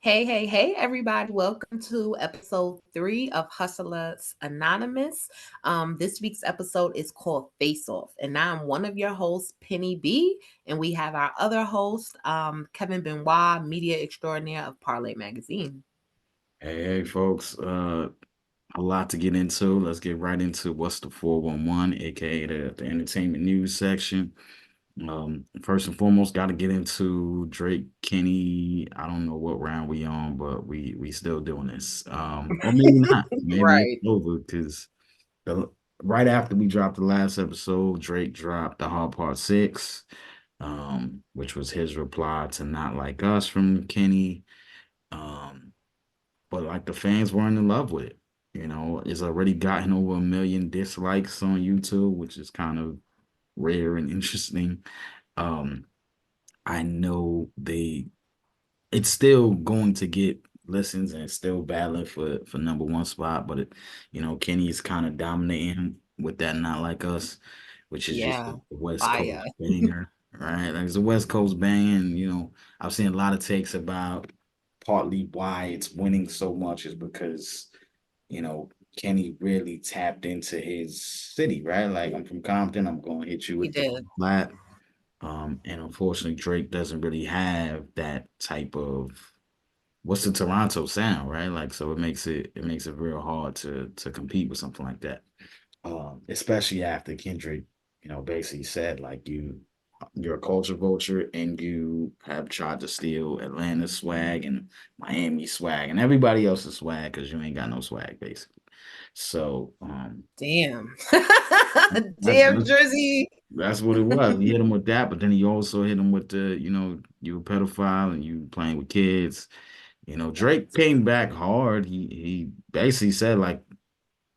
Hey, everybody. Welcome to episode 3 of Hustlers Anonymous. This week's episode is called Face Off. And now I'm one of your hosts, Penny B. And we have our other host, Kevin Benoit, media extraordinaire of Parlay Magazine. Hey, folks, a lot to get into. Let's get right into what's the 411, aka the entertainment news section. First and foremost, got to get into Drake, Kenny. I don't know what round we on, but we still doing this. Or maybe not. Maybe it's Right. over because the right after we dropped the last episode, Drake dropped the Hard Part 6, which was his reply to Not Like Us from Kenny. Um, but like the fans weren't in love with it. It's already gotten over 1 million dislikes on YouTube, which is kind of rare and interesting. Um, I know it's still going to get listens and it's still battling for number one spot, but Kenny's kind of dominating with that Not Like Us, which is just Yeah. a West Coast Fire. banger, right? Like it's a West Coast banger, and I've seen a lot of takes about partly why it's winning so much is because Kenny really tapped into his city, right? Like I'm from Compton, I'm gonna hit you He with the did. flat. And unfortunately Drake doesn't really have that type of what's the Toronto sound, right? Like so it makes it real hard to compete with something like that. Especially after Kendrick, basically said like you're a culture vulture and you have tried to steal Atlanta swag and Miami swag and everybody else's swag because you ain't got no swag, basically. So Damn. that's, Damn, that's Drizzy. that's what it was. He hit him with that, but then he also hit him with you a pedophile and you playing with kids. Drake came back hard. He basically said like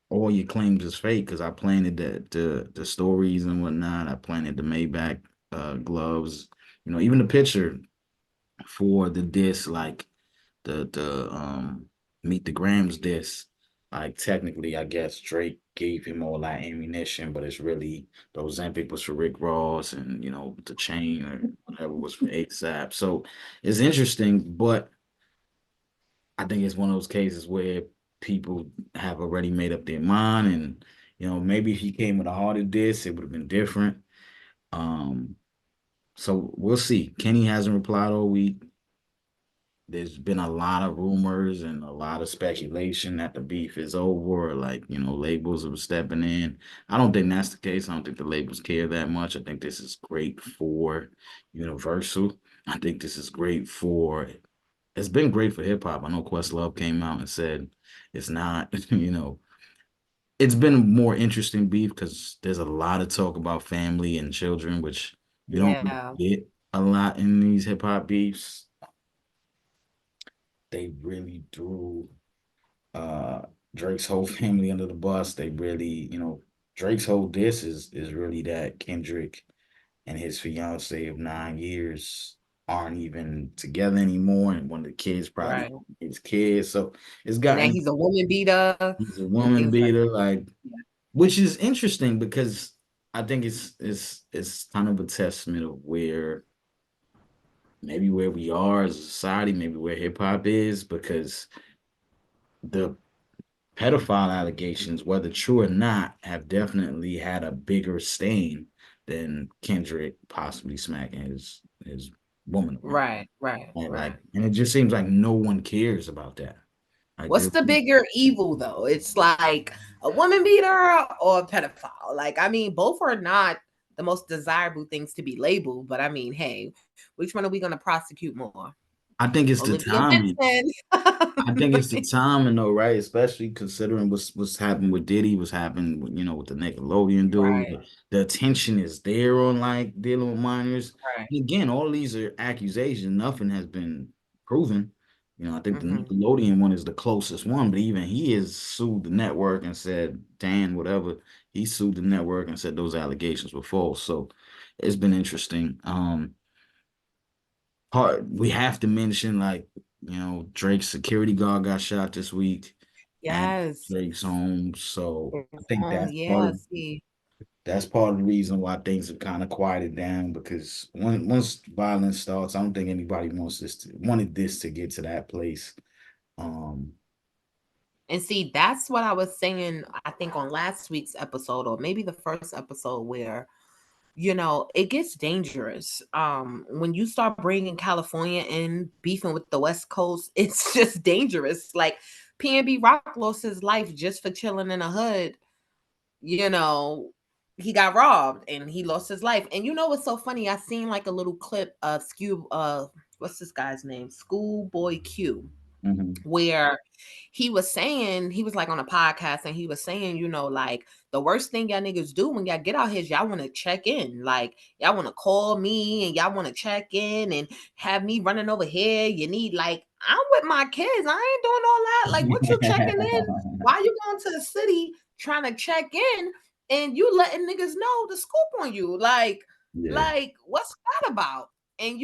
all your claims is fake because I planted the stories and whatnot. I planted the Maybach gloves. Even the picture for the disc, like the Meet the Grams disc. Like technically, I guess Drake gave him all that ammunition, but it's really the Ozempic was for Rick Ross, and the chain or whatever was for ASAP. So it's interesting, but I think it's one of those cases where people have already made up their mind, and maybe if he came with a harder disc, it would have been different. Um, so we'll see. Kenny hasn't replied all week. There's been a lot of rumors and a lot of speculation that the beef is over, or like, labels are stepping in. I don't think that's the case. I don't think the labels care that much. I think this is great for Universal. I think this is great for it's been great for hip hop. I know Questlove came out and said it's not, it's been a more interesting beef because there's a lot of talk about family and children, which you don't Yeah. get a lot in these hip hop beefs. They really threw uh Drake's whole family under the bus. They really, Drake's whole diss is really that Kendrick and his fiance of 9 years aren't even together anymore, and one of the kids probably Right. his kids. So it's And that gotten he's a woman beater he's a and woman things like beater, that. like Yeah. which is interesting because I think it's kind of a testament of where we are as a society, maybe where hip hop is, because the pedophile allegations, whether true or not, have definitely had a bigger stain than Kendrick possibly smacking his woman around. Right. And it just seems like no one cares about that. Like What's there, the bigger evil though? It's like a woman beater or a pedophile. Like, I mean, both are not the most desirable things to be labeled, but I mean, hey, which one are we going to prosecute more? I think it's the Olivia timing. Benson. I think it's the timing though, right? Especially considering what's happened with Diddy, what's happened with the Nickelodeon dude. Right, The attention is there on like dealing with minors. right. And again, all these are accusations. Nothing has been proven. I think the Hmm. Nickelodeon one is the closest one, but even he has sued the network and said, Dan, whatever, he sued the network and said those allegations were false. So it's been interesting. We have to mention like Drake's security guard got shot this week at Yes. Drake's home, so I think Oh, that's part yeah. of See. that's part of the reason why things have kind of quieted down because once violence starts, I don't think anybody wanted this to get to that place. Um, And see, that's what I was saying, I think on last week's episode, or maybe the first episode, where it gets dangerous when you start bringing California in, beefing with the West Coast. It's just dangerous. Like, PNB Rock lost his life just for chilling in a hood. you know he got robbed and he lost his life. And what's so funny, I seen like a little clip of what's this guy's name, Schoolboy Q, mhm. where he was like on a podcast, and he was saying, like, the worst thing y'all niggas do when y'all get out here is y'all want to check in. Like, y'all want to call me and y'all want to check in and have me running over here. You need, like, I'm with my kids. I ain't doing all that. Like, what you checking in? Why you going to the city trying to check in and you letting niggas know the scoop on you? Yeah. Like, what's that about? And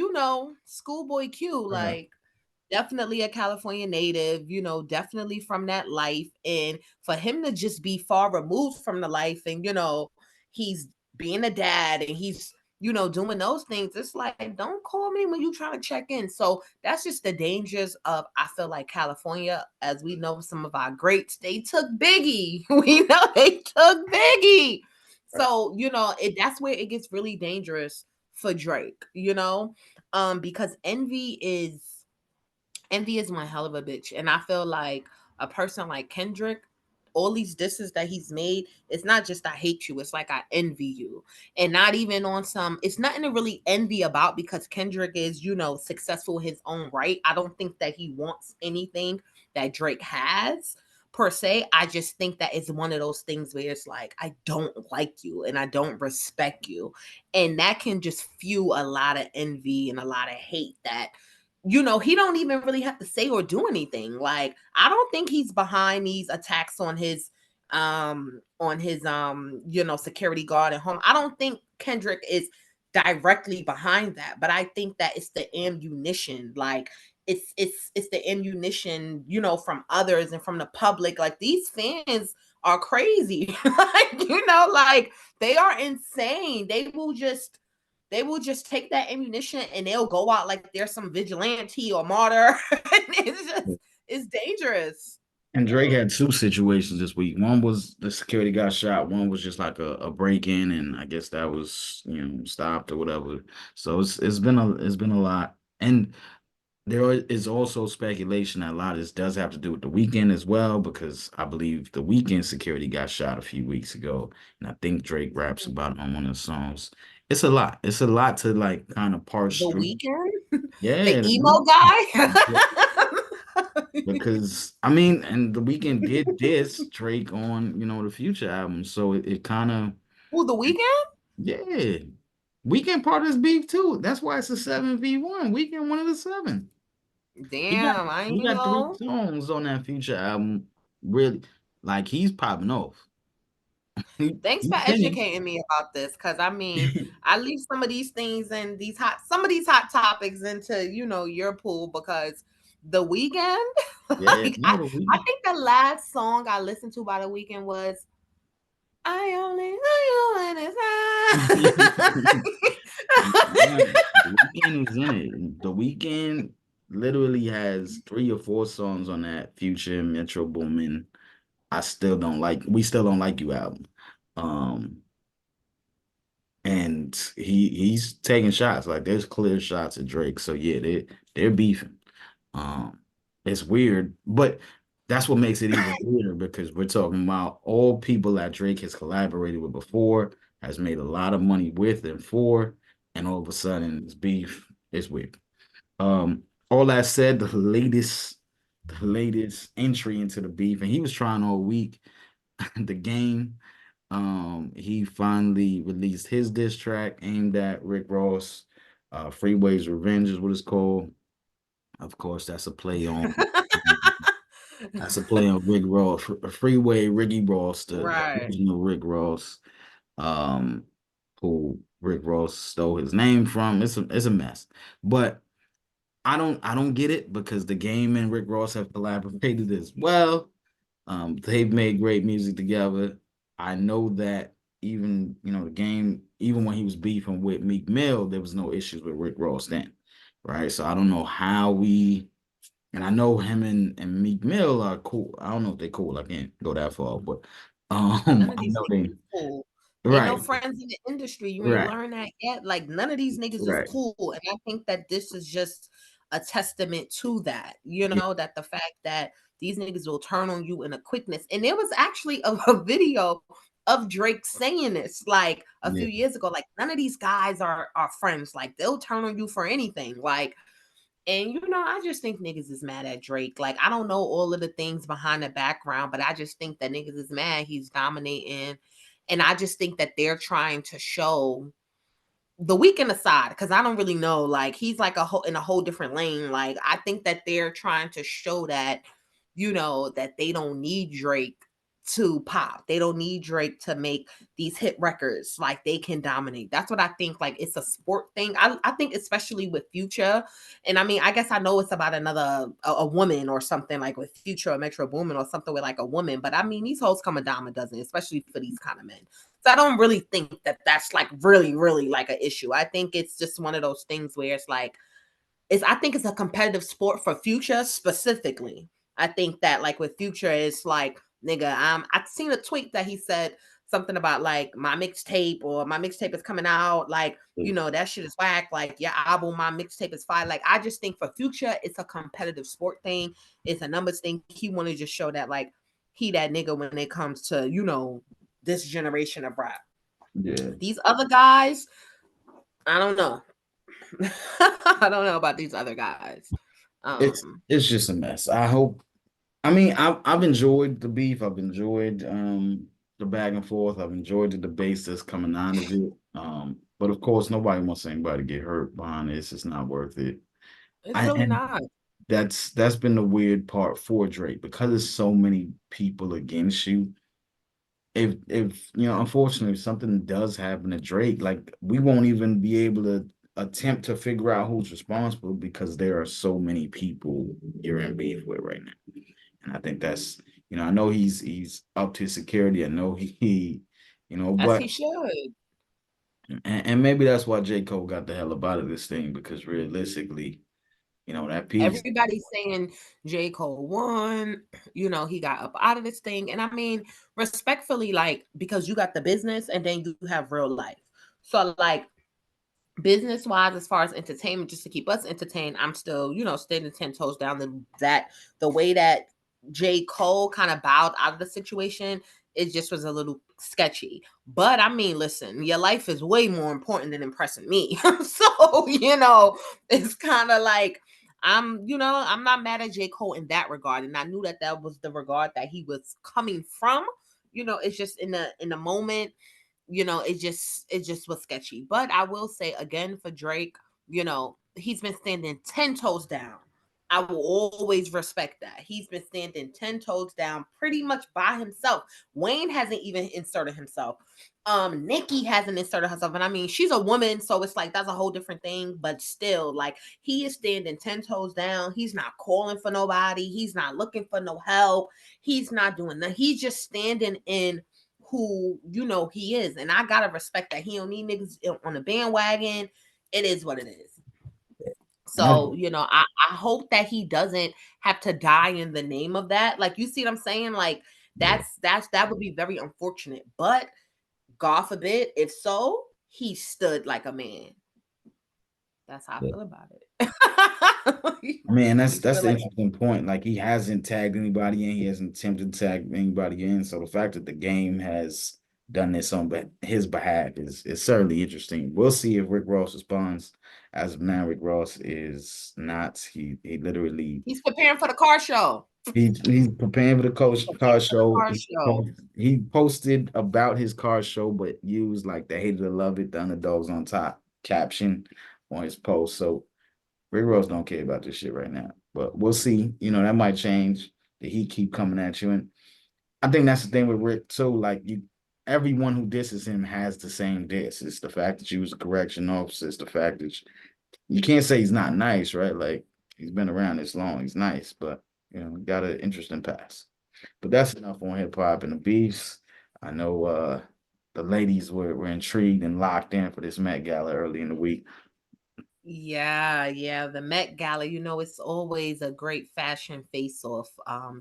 Schoolboy Q, Right. like, definitely a California native, definitely from that life. And for him to just be far removed from the life, and, he's being a dad and he's, doing those things, it's like, don't call me when you trying to check in. So that's just the dangers of, I feel like, California. As we know, some of our greats, they took Biggie. We know they took Biggie. Right. So, that's where it gets really dangerous for Drake, because envy is one hell of a bitch. And I feel like a person like Kendrick, all these disses that he's made, it's not just I hate you, it's like I envy you. And not even on some, it's nothing to really envy about, because Kendrick is, successful in his own right. I don't think that he wants anything that Drake has per se. I just think that it's one of those things where it's like, I don't like you and I don't respect you. And that can just fuel a lot of envy and a lot of hate that he don't even really have to say or do anything. Like, I don't think he's behind these attacks on his security guard at home. I don't think Kendrick is directly behind that, but I think that it's the ammunition. Like, it's the ammunition, from others and from the public. Like, these fans are crazy. Like, like, they are insane. They will just take that ammunition and they'll go out like there's some vigilante or martyr. It's dangerous. And Drake Yeah. had two situations this week. One was the security got shot. One was just like a break in, and I guess that was stopped or whatever. So it's been a lot, and there is also speculation that a lot of this does have to do with the weekend as well, because I believe the weekend security got shot a few weeks ago, and I think Drake raps about it on one of the songs. It's a lot. It's a lot to like kind of parse The through. weekend, the Yeah, emo guy. because I mean, and the weekend did diss Drake on the Future album, so it kind of Who, the weekend? yeah. Weekend part of this beef too. That's why it's a 7v1. Weekend one of the seven. He got Damn, I he ain't got three know. songs on that Future album. Really, like he's popping off. Thanks for He's pinning. educating me about this, because I mean, I leave some of these things and some of these hot topics into your pool, because the weekend, Yeah, like, no, I the I weekend. think the last song I listened to by the weekend was I only know you when Yeah, it's the weekend was in it. The weekend literally has 3 or 4 songs on that Future Metro Boomin. We still don't like you album. Um, and he's taking shots. Like there's clear shots at Drake. So yeah, they're beefing. Um, it's weird, but that's what makes it even weirder because we're talking about all people that Drake has collaborated with before, has made a lot of money with and for, and all of a sudden it's beef. It's weird. All that said, the latest entry into the beef, and he was trying all week. The game. He finally released his diss track aimed at Rick Ross. Freeway's Revenge is what it's called. Of course, that's a play on Rick Ross, Freeway, Ricky Ross, the right. original Rick Ross, um, who Rick Ross stole his name from. It's a mess, but I don't get it because the game and Rick Ross have collaborated as well. They've made great music together. I know that even the game, even when he was beefing with Meek Mill, there was no issues with Rick Ross then, right? So I don't know how and I know him and Meek Mill are cool. I don't know if they're cool. I can't go that far, but None of I these know niggas they is cool. Ain't no right, friends in the industry. You ain't right, learned that yet. Like none of these niggas is right. cool. And I think that this is just a testament to that. You Yeah, know, that the fact that these niggas will turn on you in a quickness. And there was actually a video of Drake saying this like a few yeah, years ago. Like none of these guys are friends. Like they'll turn on you for anything. Like and I just think niggas is mad at Drake. Like I don't know all of the things behind the background, but I just think that niggas is mad. He's dominating, and I just think that they're trying to show the Weeknd aside, because I don't really know. Like he's like in a whole different lane. Like I think that they're trying to show that, that they don't need Drake to pop. They don't need Drake to make these hit records. Like they can dominate. That's what I think. Like it's a sport thing. I think especially with Future, and I mean, I guess I know it's about a woman or something like with Future or Metro Boomin or something with like a woman. But I mean, these hoes come a dime a dozen, especially for these kind of men. So I don't really think that that's like really, really like an issue. I think it's just one of those things where it's like, I think it's a competitive sport for Future specifically. I think that like with Future, it's like, nigga, I seen a tweet that he said something about like my mixtape or my mixtape is coming out. Like, that shit is whack. Like your album, my mixtape is fire. Like I just think for Future, it's a competitive sport thing. It's a numbers thing. He want to just show that like he that nigga when it comes to, this generation of rap. yeah. These other guys, I don't know. I don't know about these other guys. It's Um, it's just a mess. I hope. I mean, I've enjoyed the beef. I've enjoyed the back and forth. I've enjoyed the debates that's coming out of it. But of course, nobody wants anybody to get hurt behind this. It's not worth it. it's really And not. that's been the weird part for Drake because there's so many people against you. If unfortunately, if something does happen to Drake, like we won't even be able to attempt to figure out who's responsible because there are so many people you're in beef with right now. And I think that's, I know he's up to security. I know As he but should. and maybe that's why J. Cole got the hell up out of this thing because realistically, that piece, Everybody's saying J. Cole won, he got up out of this thing. And I mean, respectfully, like, because you got the business and then you have real life. So, like, business wise, as far as entertainment, just to keep us entertained, I'm still, standing 10 toes down the way that J. Cole kind of bowed out of the situation, it just was a little sketchy. But I mean, listen, your life is way more important than impressing me. So, it's kind of like I'm not mad at J. Cole in that regard. And I knew that that was the regard that he was coming from. It's just in the moment, it just was sketchy. But I will say again for Drake, he's been standing 10 toes down. I will always respect that. He's been standing 10 toes down pretty much by himself. Wayne hasn't even inserted himself. Nikki hasn't inserted herself. And I mean, she's a woman, so it's like that's a whole different thing. But still, like he is standing 10 toes down. He's not calling for nobody. He's not looking for no help. He's not doing that. He's just standing in who he is, and I gotta respect that. He don't need niggas on the bandwagon. It is what it is. and that's So I hope that he doesn't have to die in the name of that. Like you see what I'm saying? Like yeah. that would be very unfortunate. But God forbid, if so, he stood like a man. That's how I Yeah. feel about it. I mean, He that's stood the like interesting point. Like he hasn't tagged anybody in. He hasn't attempted to tag anybody in. So the fact that the game has done this on his behalf is certainly interesting. We'll see if Rick Ross responds. As of now, Rick Ross is not. He literally he's preparing for the car show. he's preparing for the He's car preparing for the show. car show. He posted about his car show, but used like the hate it or love it, the underdogs on top caption on his post. So Rick Ross don't care about this shit right now. But we'll see. That might change. The heat keep coming at you. And I think that's the thing with Rick too. Like everyone who disses him has the same diss. It's the fact that you was a correction officer. It's the fact that you can't say he's not nice, right? Like he's been around this long. He's nice, but got an interesting past. But that's enough on hip hop and the beefs. I know the ladies were intrigued and locked in for this Met Gala early in the week. Yeah, yeah, the Met Gala, it's always a great fashion face-off,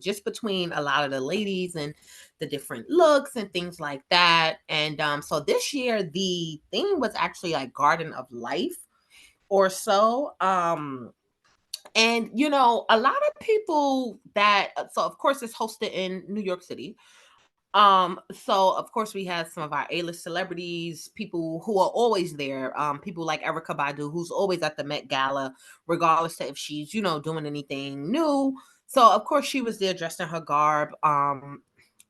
just between a lot of the ladies and the different looks and things like that. And so this year the theme was actually like Garden of Life or so. And a lot of people that so of course it's hosted in New York City. So of course we had some of our A-list celebrities, people who are always there, people like Erica Badu, who's always at the Met Gala, regardless of if she's, doing anything new. So of course she was there dressed in her garb,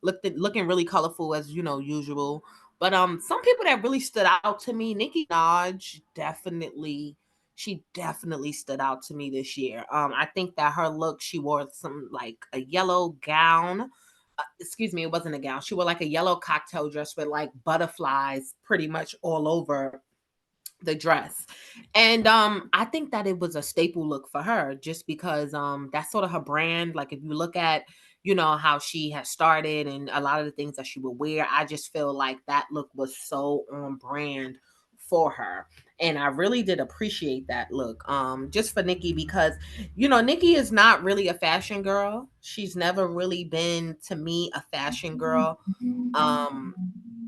looking really colorful as usual. But some people that really stood out to me, Nicki Minaj she definitely stood out to me this year. I think that her look, she wore some like a yellow gown, excuse me, it wasn't a gown. She wore like a yellow cocktail dress with like butterflies pretty much all over the dress. And I think that it was a staple look for her just because that's sort of her brand. Like if you look at, how she has started and a lot of the things that she would wear, I just feel like that look was so on brand for her. And I really did appreciate that look. Just for Nikki because Nikki is not really a fashion girl. She's never really been to me a fashion girl. Um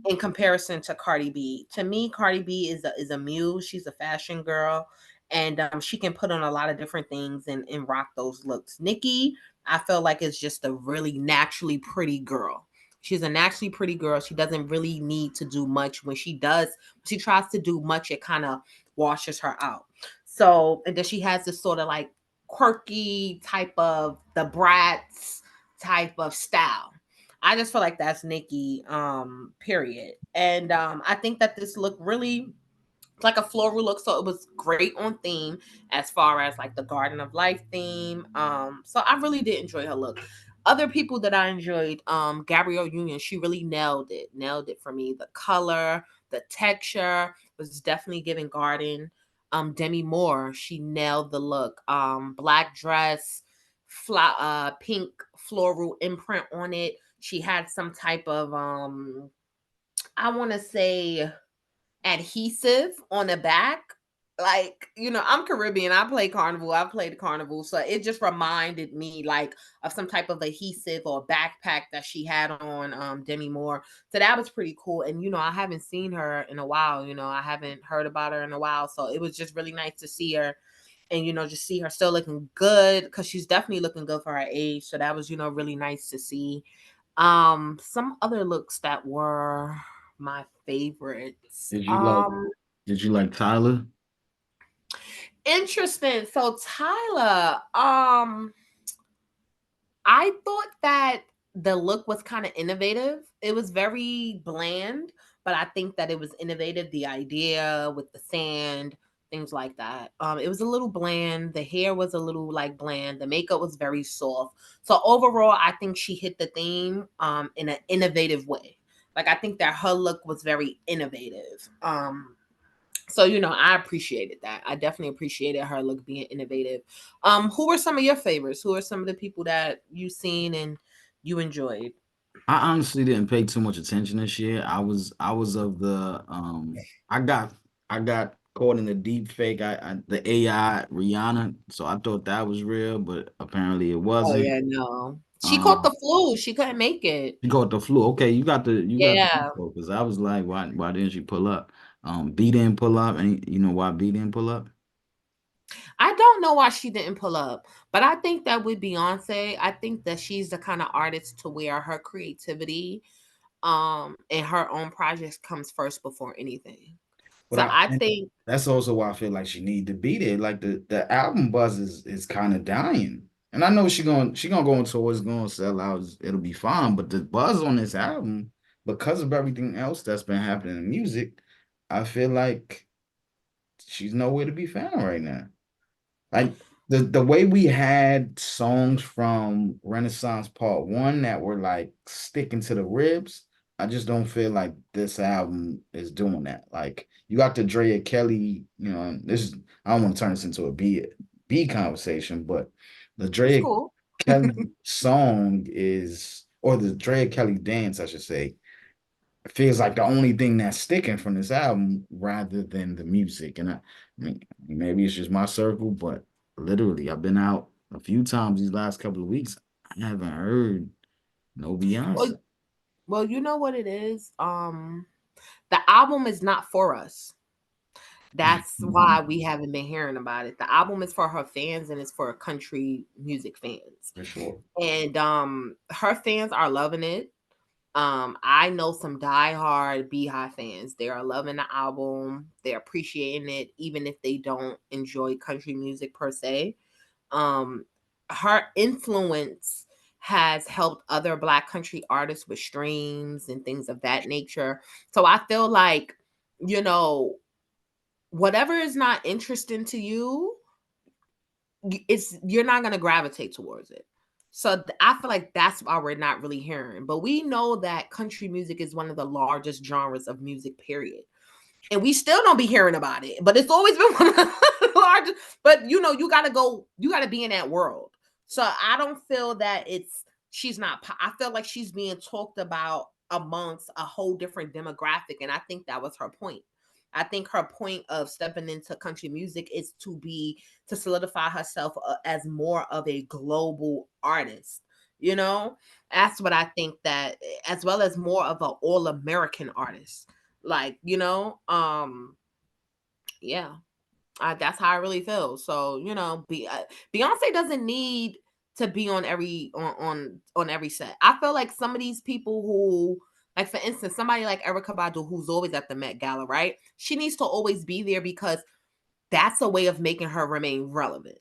in comparison to Cardi B. To me, Cardi B is a muse. She's a fashion girl, and she can put on a lot of different things and rock those looks. Nikki, I feel like is just a really naturally pretty girl. She's a naturally pretty girl. She doesn't really need to do much. When she does, she tries to do much, it kind of washes her out. So, and then she has this sort of like quirky type of the brats type of style. I just feel like that's Nikki, period. And I think that this look really like a floral look, so it was great on theme as far as like the Garden of Life theme. So I really did enjoy her look. Other people that I enjoyed, Gabrielle Union, she really nailed it for me. The color, the texture was definitely giving garden. Demi Moore, she nailed the look. Black dress, pink floral imprint on it. She had some type of I want to say adhesive on the back. Like, I'm Caribbean. I play carnival. I played carnival. So it just reminded me like of some type of adhesive or backpack that she had on, Demi Moore. So that was pretty cool. And I haven't seen her in a while. I haven't heard about her in a while. So it was just really nice to see her and just see her still looking good because she's definitely looking good for her age. So that was, really nice to see. Some other looks that were my favorites. Did you like did you like Tyler? Interesting. So Tyler, I thought that the look was kind of innovative. It was very bland, but I think that it was innovative. The idea with the sand, things like that. It was a little bland. The hair was a little like bland. The makeup was very soft. So overall, I think she hit the theme in an innovative way. Like I think that her look was very innovative. So I appreciated that. I definitely appreciated her look being innovative. Who were some of your favorites? Who are some of the people that you've seen and you enjoyed? I honestly didn't pay too much attention this year. I was of the I got caught in the deep fake. The AI Rihanna, so I thought that was real, but apparently it Oh wasn't. yeah, no. She caught the Um, flu. She couldn't make it. you caught the flu. Okay, you got the Yeah. info because I was like, why didn't she pull up? B didn't pull up, and you know why B didn't pull up? I don't know why she didn't pull up, but I think that with Beyonce, I think that she's the kind of artist to where her creativity and her own projects comes first before anything. But So I I and think that's also why I feel like she need to be there. Like the album buzz is kind of dying. And I know she gonna go into what's gonna sell out. It'll be fine. But the buzz on this album, because of everything else that's been happening in music, I feel like she's nowhere to be found right now. Like the way we had songs from Renaissance Part One that were like sticking to the ribs, I just don't feel like this album is doing that. Like you got the Drea Kelly, this is I don't want to turn this into a B conversation, but the it's Drea cool. Kelly song is or the Drea Kelly dance, I should say, feels like the only thing that's sticking from this album rather than the music. And I mean, maybe it's just my circle, but literally, I've been out a few times these last couple of weeks. I haven't heard no Well, Beyonce. well, you know what it is. The album is not for us. That's why we haven't been hearing about it. The album is for her fans and it's for country music fans. For sure. And her fans are loving it. I know some diehard Beehive fans. They are loving the album. They're appreciating it, even if they don't enjoy country music per se. Um, her influence has helped other Black country artists with streams and things of that nature. So I feel like, you know, whatever is not interesting to you, it's you're not going to gravitate towards it. So I feel like that's why we're not really hearing. But we know that country music is one of the largest genres of music, period. And we still don't be hearing about it. But it's always been one of the largest. But you gotta go, you gotta be in that world. So I don't feel that she's not I feel like she's being talked about amongst a whole different demographic. And I think that was her point. I think her point of stepping into country music is to solidify herself as more of a global artist. You know, that's what I think, that as well as more of an all American artist. Like, yeah, that's how I really feel. So, Beyonce doesn't need to be on every set. I feel like some of these people who, like, for instance, somebody like Erica Badu, who's always at the Met Gala, right? She needs to always be there because that's a way of making her remain relevant.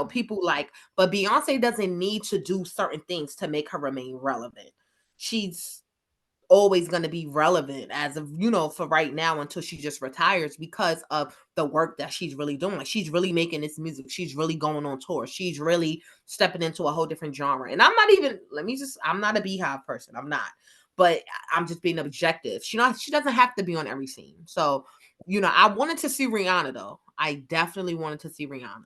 People like, but Beyonce doesn't need to do certain things to make her remain relevant. She's always going to be relevant as of for right now until she just retires, because of the work that she's really doing. Like, she's really making this music, she's really going on tour, she's really stepping into a whole different genre. And I'm not a Beehive person, I'm not, but I'm just being objective. She doesn't have to be on every scene. So I wanted to see Rihanna, though. I definitely wanted to see Rihanna.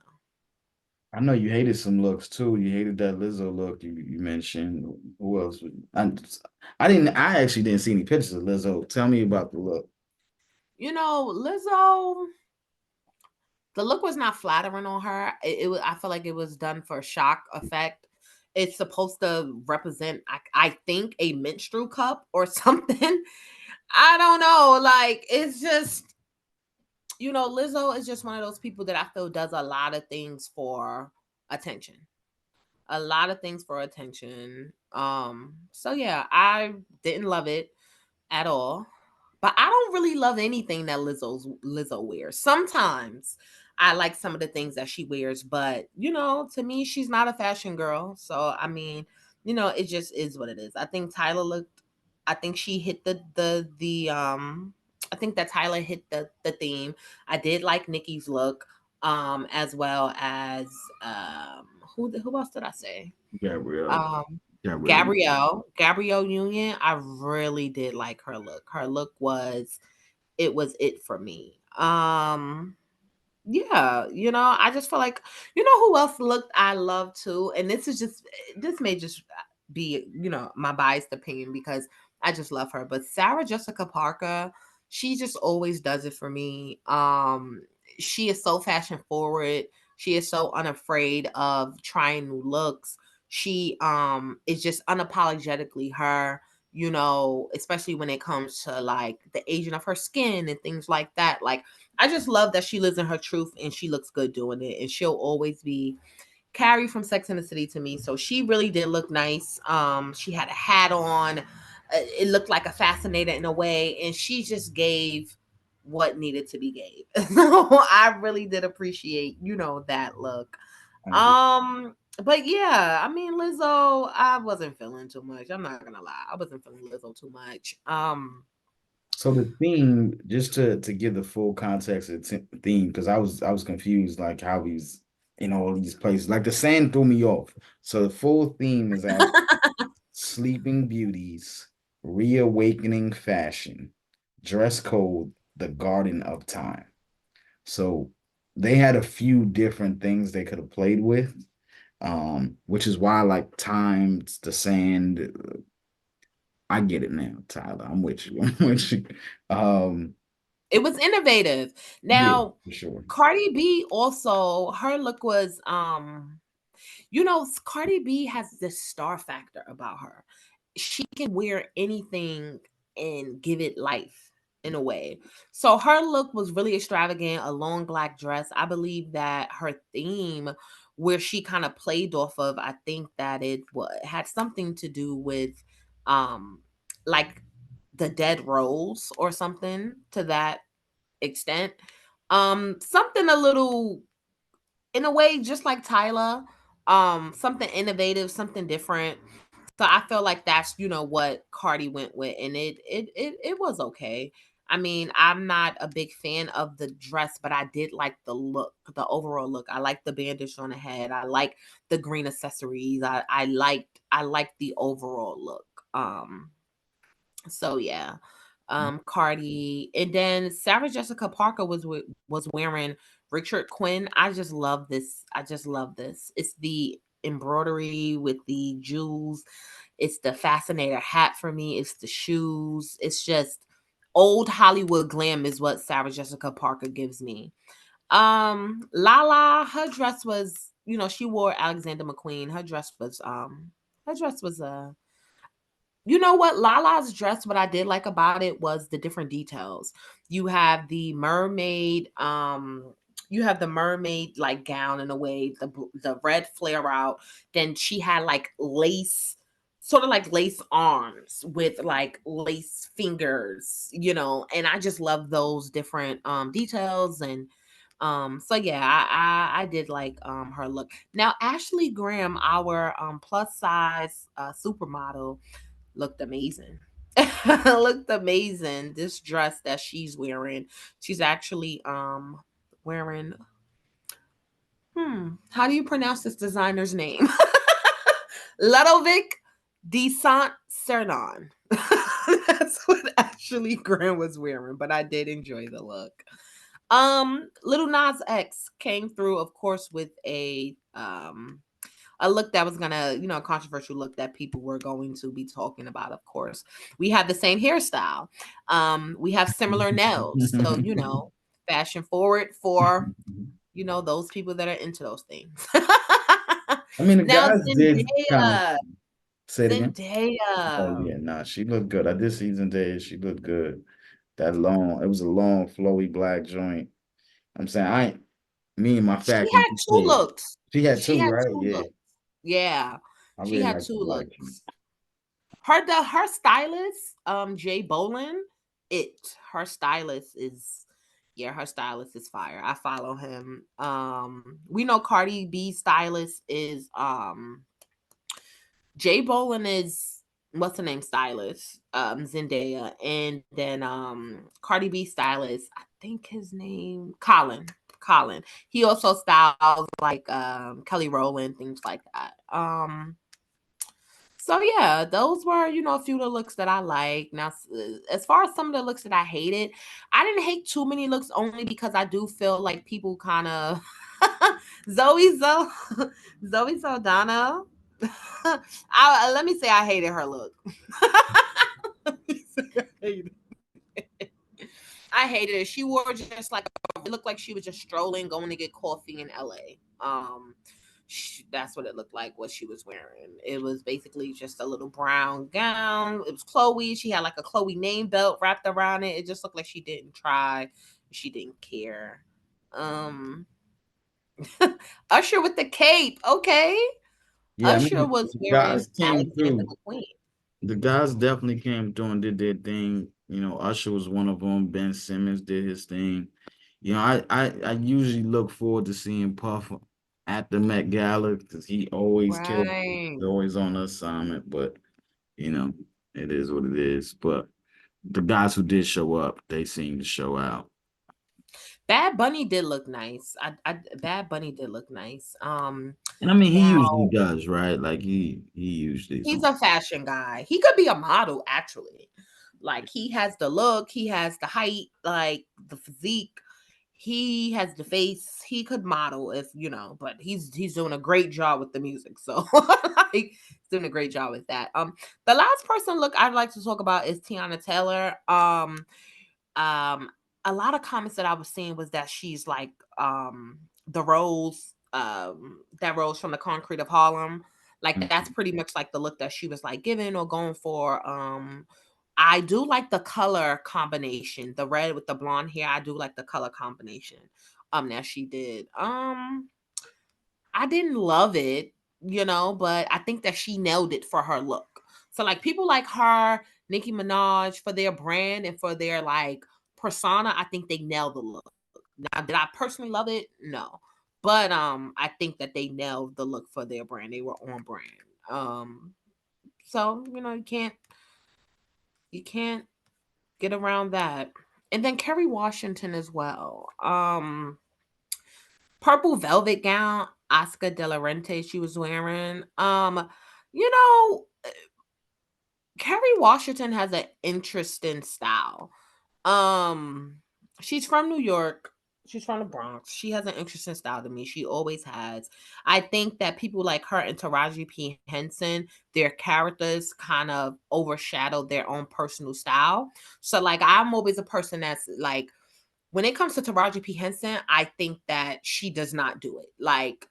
I know you hated some looks too. You hated that Lizzo look you mentioned. Who else? I didn't. I actually didn't see any pictures of Lizzo. Tell me about the look. Lizzo, the look was not flattering on her. I feel like it was done for shock effect. It's supposed to represent, I think, a menstrual cup or something. I don't know. Like, it's just, Lizzo is just one of those people that I feel does a lot of things for attention. A lot of things for attention. So yeah, I didn't love it at all. But I don't really love anything that Lizzo wears. Sometimes I like some of the things that she wears, but to me, she's not a fashion girl. So I mean, it just is what it is. I think she hit the I think that Tyler hit the theme. I did like Nikki's look, as well as who else did I say? Gabrielle. Um, Gabrielle. Gabrielle Union, I really did like her look. Her look was it for me. Yeah, I just feel like, who else looked I love too, and this may just be, my biased opinion, because I just love her. But Sarah Jessica Parker, she just always does it for me. She is so fashion forward. She is so unafraid of trying new looks. She is just unapologetically her, especially when it comes to like the aging of her skin and things like that. Like, I just love that she lives in her truth and she looks good doing it. And she'll always be Carrie from Sex and the City to me. So she really did look nice. She had a hat on. It looked like a fascinator in a way, and she just gave what needed to be gave. So I really did appreciate, that look. But yeah, I mean, Lizzo, I wasn't feeling too much. I'm not gonna lie, I wasn't feeling Lizzo too much. So the theme, just to give the full context of the theme, because I was confused, like how he's in all these places. Like the sand threw me off. So the full theme is actually Sleeping Beauties, Reawakening Fashion, Dress Code, The Garden of Time. So they had a few different things they could have played with, which is why like time, the sand, I get it now, Tyler. I'm with you. I'm with you. Um, It was innovative. yeah, Now, for sure. Cardi B also, her look was Cardi B has this star factor about her. She can wear anything and give it life in a way. So her look was really extravagant, a long black dress. I believe that her theme, where she kind of played off of, I think that had something to do with um like the dead rose or something to that extent. Something a little, in a way, just like Tyler, something innovative, something different. So I feel like that's what Cardi went with, and it was okay. I mean, I'm not a big fan of the dress, but I did like the look, the overall look. I like the bandage on the head. I like the green accessories. I liked the overall look. So yeah, Cardi, and then Sarah Jessica Parker was wearing Richard Quinn. I just love this. I just love this. It's the embroidery with the jewels. It's the fascinator hat for me. It's the shoes. It's just old Hollywood glam is what Sarah Jessica Parker gives me. Lala, her dress was, she wore Alexander McQueen. Her dress was you know what? Lala's dress, what I did like about it was the different details. You have the mermaid, like gown in a way, the red flare out. Then she had like lace, sort of like lace arms with like lace fingers, and I just love those different details. And so yeah, I did like her look. Now Ashley Graham, our plus size supermodel, looked amazing. Looked amazing. This dress that she's wearing, she's actually wearing, how do you pronounce this designer's name? Ludovic de Saint Cernan. That's what Ashley Graham was wearing, but I did enjoy the look. Little Nas X came through, of course, with a look that was gonna, a controversial look that people were going to be talking about. Of course, we have the same hairstyle. We have similar nails, so fashion forward for those people that are into those things. I mean, the Now guys did kind of Zendaya, say it again. Oh Zendaya, yeah, nah, she looked good. I did season days. She looked good. That long, it was a long, flowy black joint. I'm saying I ain't me and my she fashion. had two looks. She had She two, had right? two Yeah, looks. Yeah, I she really had like two the black joint. looks. Her stylist, Jay Bolin, her stylist is yeah, her stylist is fire. I follow him. We know Cardi B stylist is Jay Bolin is what's the name stylist? Zendaya. And then Cardi B stylist, I think his name Colin. Colin. He also styles like Kelly Rowland, things like that. So yeah, those were, a few of the looks that I like. Now, as far as some of the looks that I hated, I didn't hate too many looks only because I do feel like people kind of Zoe Zo Zoe Saldana. Let me say I hated her look. Let me say I hated I hated it. She wore just like it looked like she was just strolling, going to get coffee in LA. That's what it looked like. What she was wearing. It was basically just a little brown gown. It was Chloe. She had like a Chloe name belt wrapped around it. It just looked like she didn't try. She didn't care. Um, Usher with the cape. Okay, Yeah, I Usher mean, was the wearing guys came Alexander through. McQueen. The guys definitely came through and did their thing. You know, Usher was one of them. Ben Simmons did his thing. You know, I usually look forward to seeing Puff at the Met Gala because he always kills. Right. He's always on assignment, but you know, it is what it is. But the guys who did show up, they seemed to show out. Bad Bunny did look nice. Bad Bunny did look nice. And I mean, he Now usually does, right? Like he usually is he's on. a fashion guy. He could be a model actually. Like he has the look, he has the height, like the physique. he has the face. He could model if you know, but he's doing a great job with the music. So like he's doing a great job with that. The last person look I'd like to talk about is Tiana Taylor. Um a lot of comments that I was seeing was that she's like the Rose that Rose from the Concrete of Harlem. Like that's Mhm. pretty much like the look that she was like giving or going for. I do like the color combination, the red with the blonde hair. I do like the color combination that she did. I didn't love it, but I think that she nailed it for her look. So like people like her, Nicki Minaj for their brand and for their like persona, I think they nailed the look. Now, did I personally love it? No. But I think that they nailed the look for their brand. They were on brand. So, you can't get around that. And then Kerry Washington as well. Purple velvet gown, Oscar de la Renta she was wearing. You know, Kerry Washington has an interesting style. Um, she's from New York. She's from the Bronx. She has an interesting style to me. She always has. I think that people like her and Taraji P. Henson, their characters kind of overshadow their own personal style. So, like, I'm always a person that's like, when it comes to Taraji P. Henson, I think that she does not do it. Like,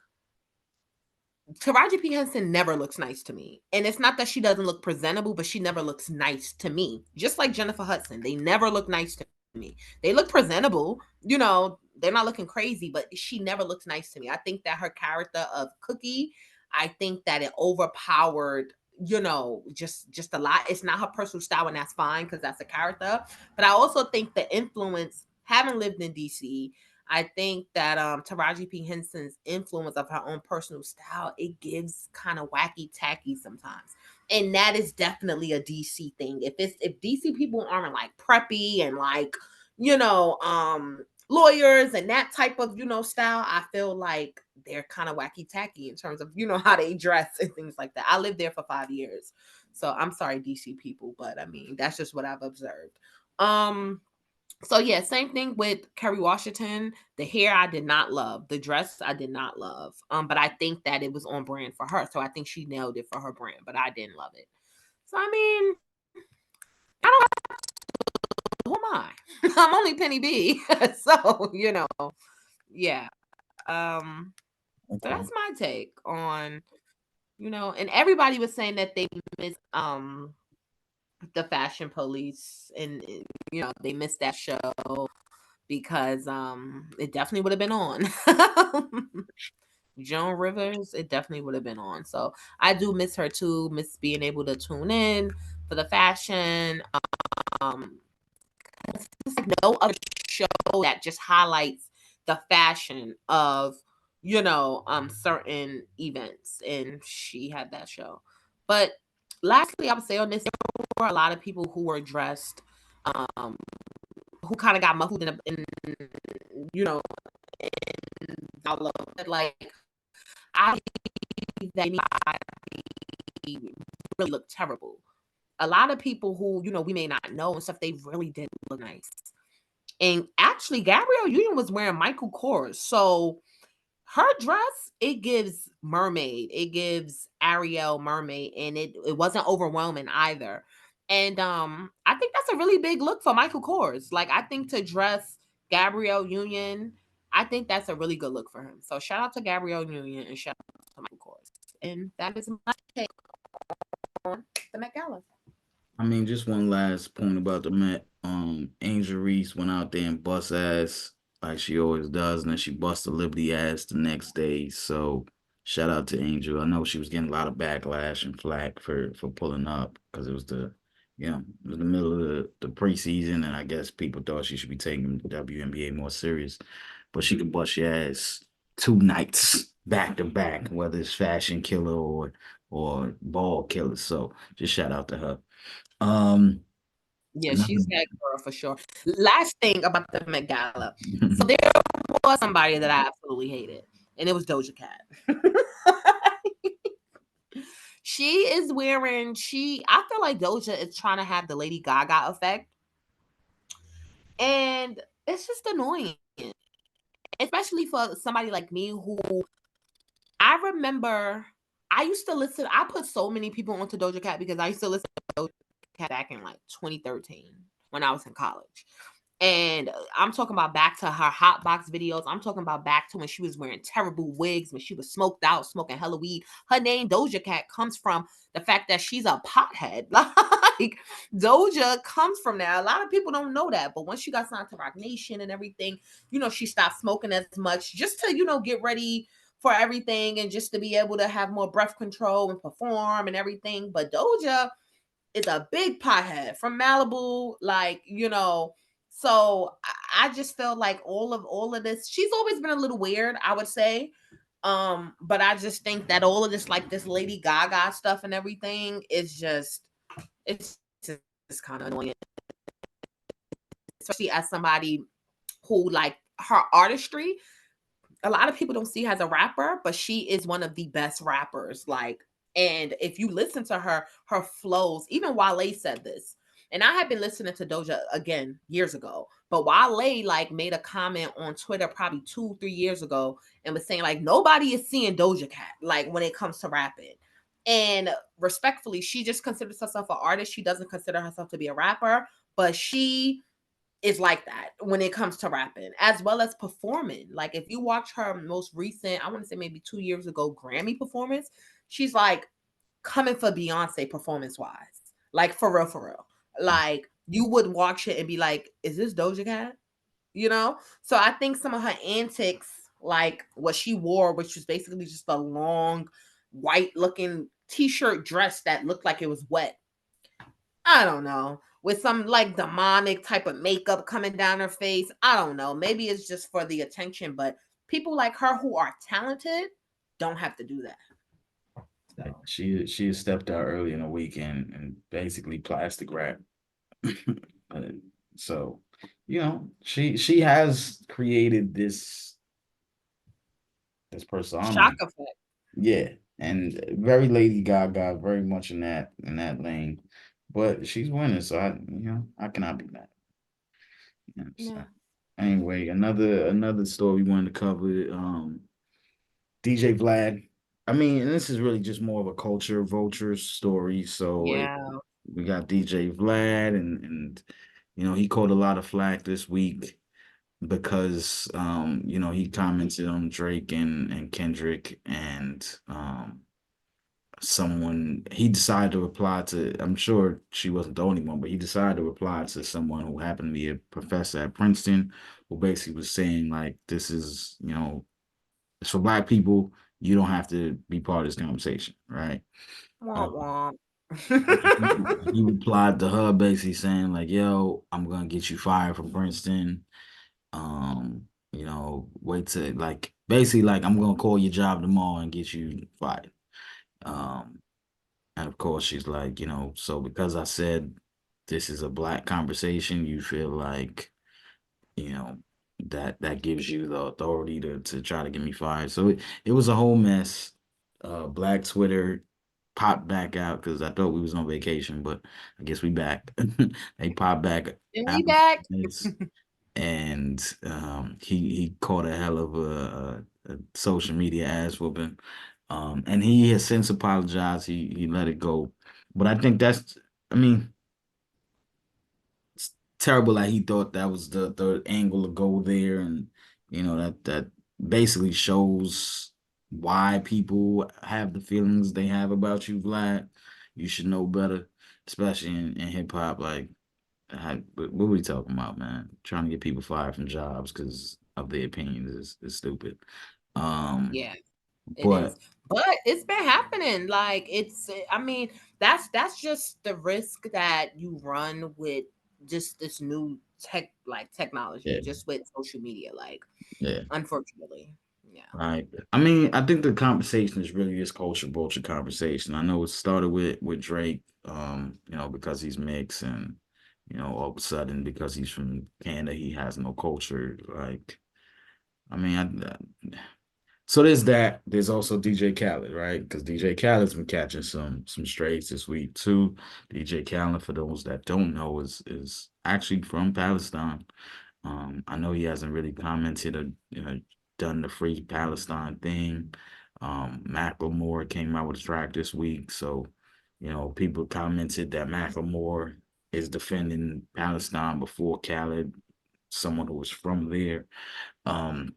Taraji P. Henson never looks nice to me. And it's not that she doesn't look presentable, but she never looks nice to me. Just like Jennifer Hudson, they never look nice to me. They look presentable, they're not looking crazy, but she never looks nice to me. I think that her character of Cookie, I think that it overpowered, just a lot. It's not her personal style, and that's fine because that's a character. But I also think the influence, having lived in DC, I think that Taraji P. Henson's influence of her own personal style, it gives kind of wacky tacky sometimes. And that is definitely a DC thing. If DC people aren't like preppy and like, lawyers and that type of, style, I feel like they're kind of wacky tacky in terms of, how they dress and things like that. I lived there for 5 years. So I'm sorry, DC people, but I mean, that's just what I've observed. So yeah, same thing with Kerry Washington. The hair I did not love. The dress I did not love. But I think that it was on brand for her. So I think she nailed it for her brand, but I didn't love it. So I mean, I don't who am I? I'm only Penny B. So, yeah. So that's Okay. my take on, and everybody was saying that they miss the Fashion Police and they missed that show because it definitely would have been on. Joan Rivers, it definitely would have been on. So I do miss her too, miss being able to tune in for the fashion. Um there's like no other show that just highlights the fashion of, certain events. And she had that show. But lastly, I would say on this, there were a lot of people who were dressed um who kind of got muffled in you know all of it. Like I believe that really looked terrible. A lot of people who we may not know and stuff, they really did look nice. And actually, Gabrielle Union was wearing Michael Kors, so her dress, it gives mermaid, it gives Ariel mermaid, and it wasn't overwhelming either. And I think that's a really big look for Michael Kors. Like I think to dress Gabrielle Union, I think that's a really good look for him. So shout out to Gabrielle Union and shout out to Michael Kors. And that is my take on the Met Gala. I mean, just one last point about the Met. Angel Reese went out there and bust ass like she always does, and then she busted Liberty ass the next day. So shout out to Angel. I know she was getting a lot of backlash and flack for pulling up because it was it was the middle of the preseason, and I guess people thought she should be taking the WNBA more serious. But she could bust your ass 2 nights back to back, whether it's Fashion Killer or Ball Killer. So just shout out to her. Um, Yeah, another she's that girl for sure. Last thing about the Met Gala. So there was somebody that I absolutely hated, and it was Doja Cat. She is wearing I feel like Doja is trying to have the Lady Gaga effect, and it's just annoying. especially for somebody like me who I remember I used to listen. I put so many people onto Doja Cat because I used to listen to Doja Cat back in like 2013 when I was in college. And I'm talking about back to her hot box videos. I'm talking about back to when she was wearing terrible wigs, when she was smoked out, smoking hella weed. Her name Doja Cat comes from the fact that she's a pothead. Like Doja comes from that. A lot of people don't know that, but once she got signed to Rock Nation and everything, she stopped smoking as much just to get ready for everything and just to be able to have more breath control and perform and everything. But Doja is a big pothead from Malibu, So I just felt like all of this. She's always been a little weird, I would say. But I just think that all of this, like this Lady Gaga stuff and everything, is it's kind of annoying, especially as somebody who like her artistry. A lot of people don't see her as a rapper, but she is one of the best rappers. Like, and if you listen to her flows, even Wale said this. And I had been listening to Doja again years ago, but Wale like made a comment on Twitter probably 2, 3 years ago and was saying like nobody is seeing Doja Cat like when it comes to rapping. And respectfully, she just considers herself an artist. She doesn't consider herself to be a rapper, but she is like that when it comes to rapping as well as performing. Like if you watch her most recent, I want to say maybe 2 years ago, Grammy performance, she's like coming for Beyonce performance wise. Like for real, for real. Like you would watch it and be like, is this Doja Cat? So I think some of her antics, like what she wore, which was basically just a long white looking t-shirt dress that looked like it was wet. I don't know. With some like demonic type of makeup coming down her face. I don't know. Maybe it's just for the attention, but people like her who are talented don't have to do that. Like, So she has stepped out early in the weekend and basically plastic wrap. Uh, so, she has created this persona. shock effect. Yeah, and very Lady Gaga, very much in that lane. But she's winning, so I cannot be mad. So, Yeah. anyway, another story we wanted to cover. DJ Vlad. I mean, and this is really just more of a culture vultures story. So Yeah. we got DJ Vlad, and he caught a lot of flack this week because he commented on Drake and Kendrick, and someone he decided to reply to. I'm sure she wasn't the only one, but he decided to reply to someone who happened to be a professor at Princeton, who basically was saying like, this is it's for black people. You don't have to be part of this conversation, right? Womp Um, womp. he replied to her basically saying like, "Yo, I'm gonna get you fired from Princeton. Wait to like basically like I'm gonna call your job tomorrow and get you fired." Um, and of course she's like, so because I said this is a black conversation, you feel like you know that gives you the authority to try to get me fired. So it was a whole mess. Black Twitter popped back out because I thought we was on vacation, but I guess we back. They popped back And we out back. this, and he caught a hell of a social media ass whooping. And he has since apologized. He let it go, but I think I mean, it's terrible that he thought that was the angle to go there, and that basically shows why people have the feelings they have about you, Vlad. You should know better, especially in hip hop. Like, what we talking about, man? Trying to get people fired from jobs because of their opinions is stupid. Um, Yeah, it is. but But it's been happening. Like I mean, that's just the risk that you run with just this new technology, yeah, just with social media. Like, yeah. unfortunately. Yeah. Right. I mean, I think the conversation is really this culture vulture conversation. I know it started with Drake, because he's mixed, and all of a sudden because he's from Canada, he has no culture. Like, I mean, so there's that. There's also DJ Khaled, right? Because DJ Khaled's been catching some strays this week too. DJ Khaled, for those that don't know, is actually from Palestine. I know he hasn't really commented, done the Free Palestine thing. Macklemore came out with a track this week, so people commented that Macklemore is defending Palestine before Khaled, someone who was from there. Um,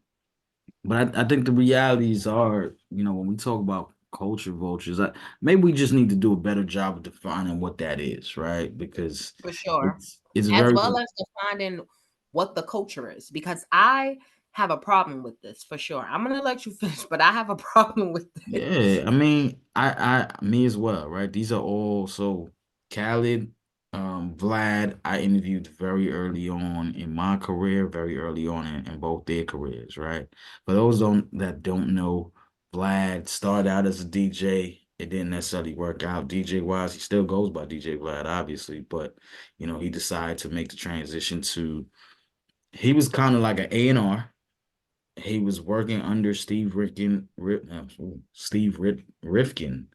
but I think the realities are, when we talk about culture vultures, maybe we just need to do a better job of defining what that is, right? Because For sure. it's As very well as defining what the culture is, because I have a problem with this for sure. I'm gonna let you finish, but I have a problem with this. yeah. I mean, me as well, right? These are all so Khaled, Vlad. I interviewed very early on in my career, very early on in both their careers, right? For those that don't know, Vlad started out as a DJ. It didn't necessarily work out DJ wise. He still goes by DJ Vlad, obviously, but he decided to make the transition to. He was kind of like an A&R. He was working under Rifkin Mhm.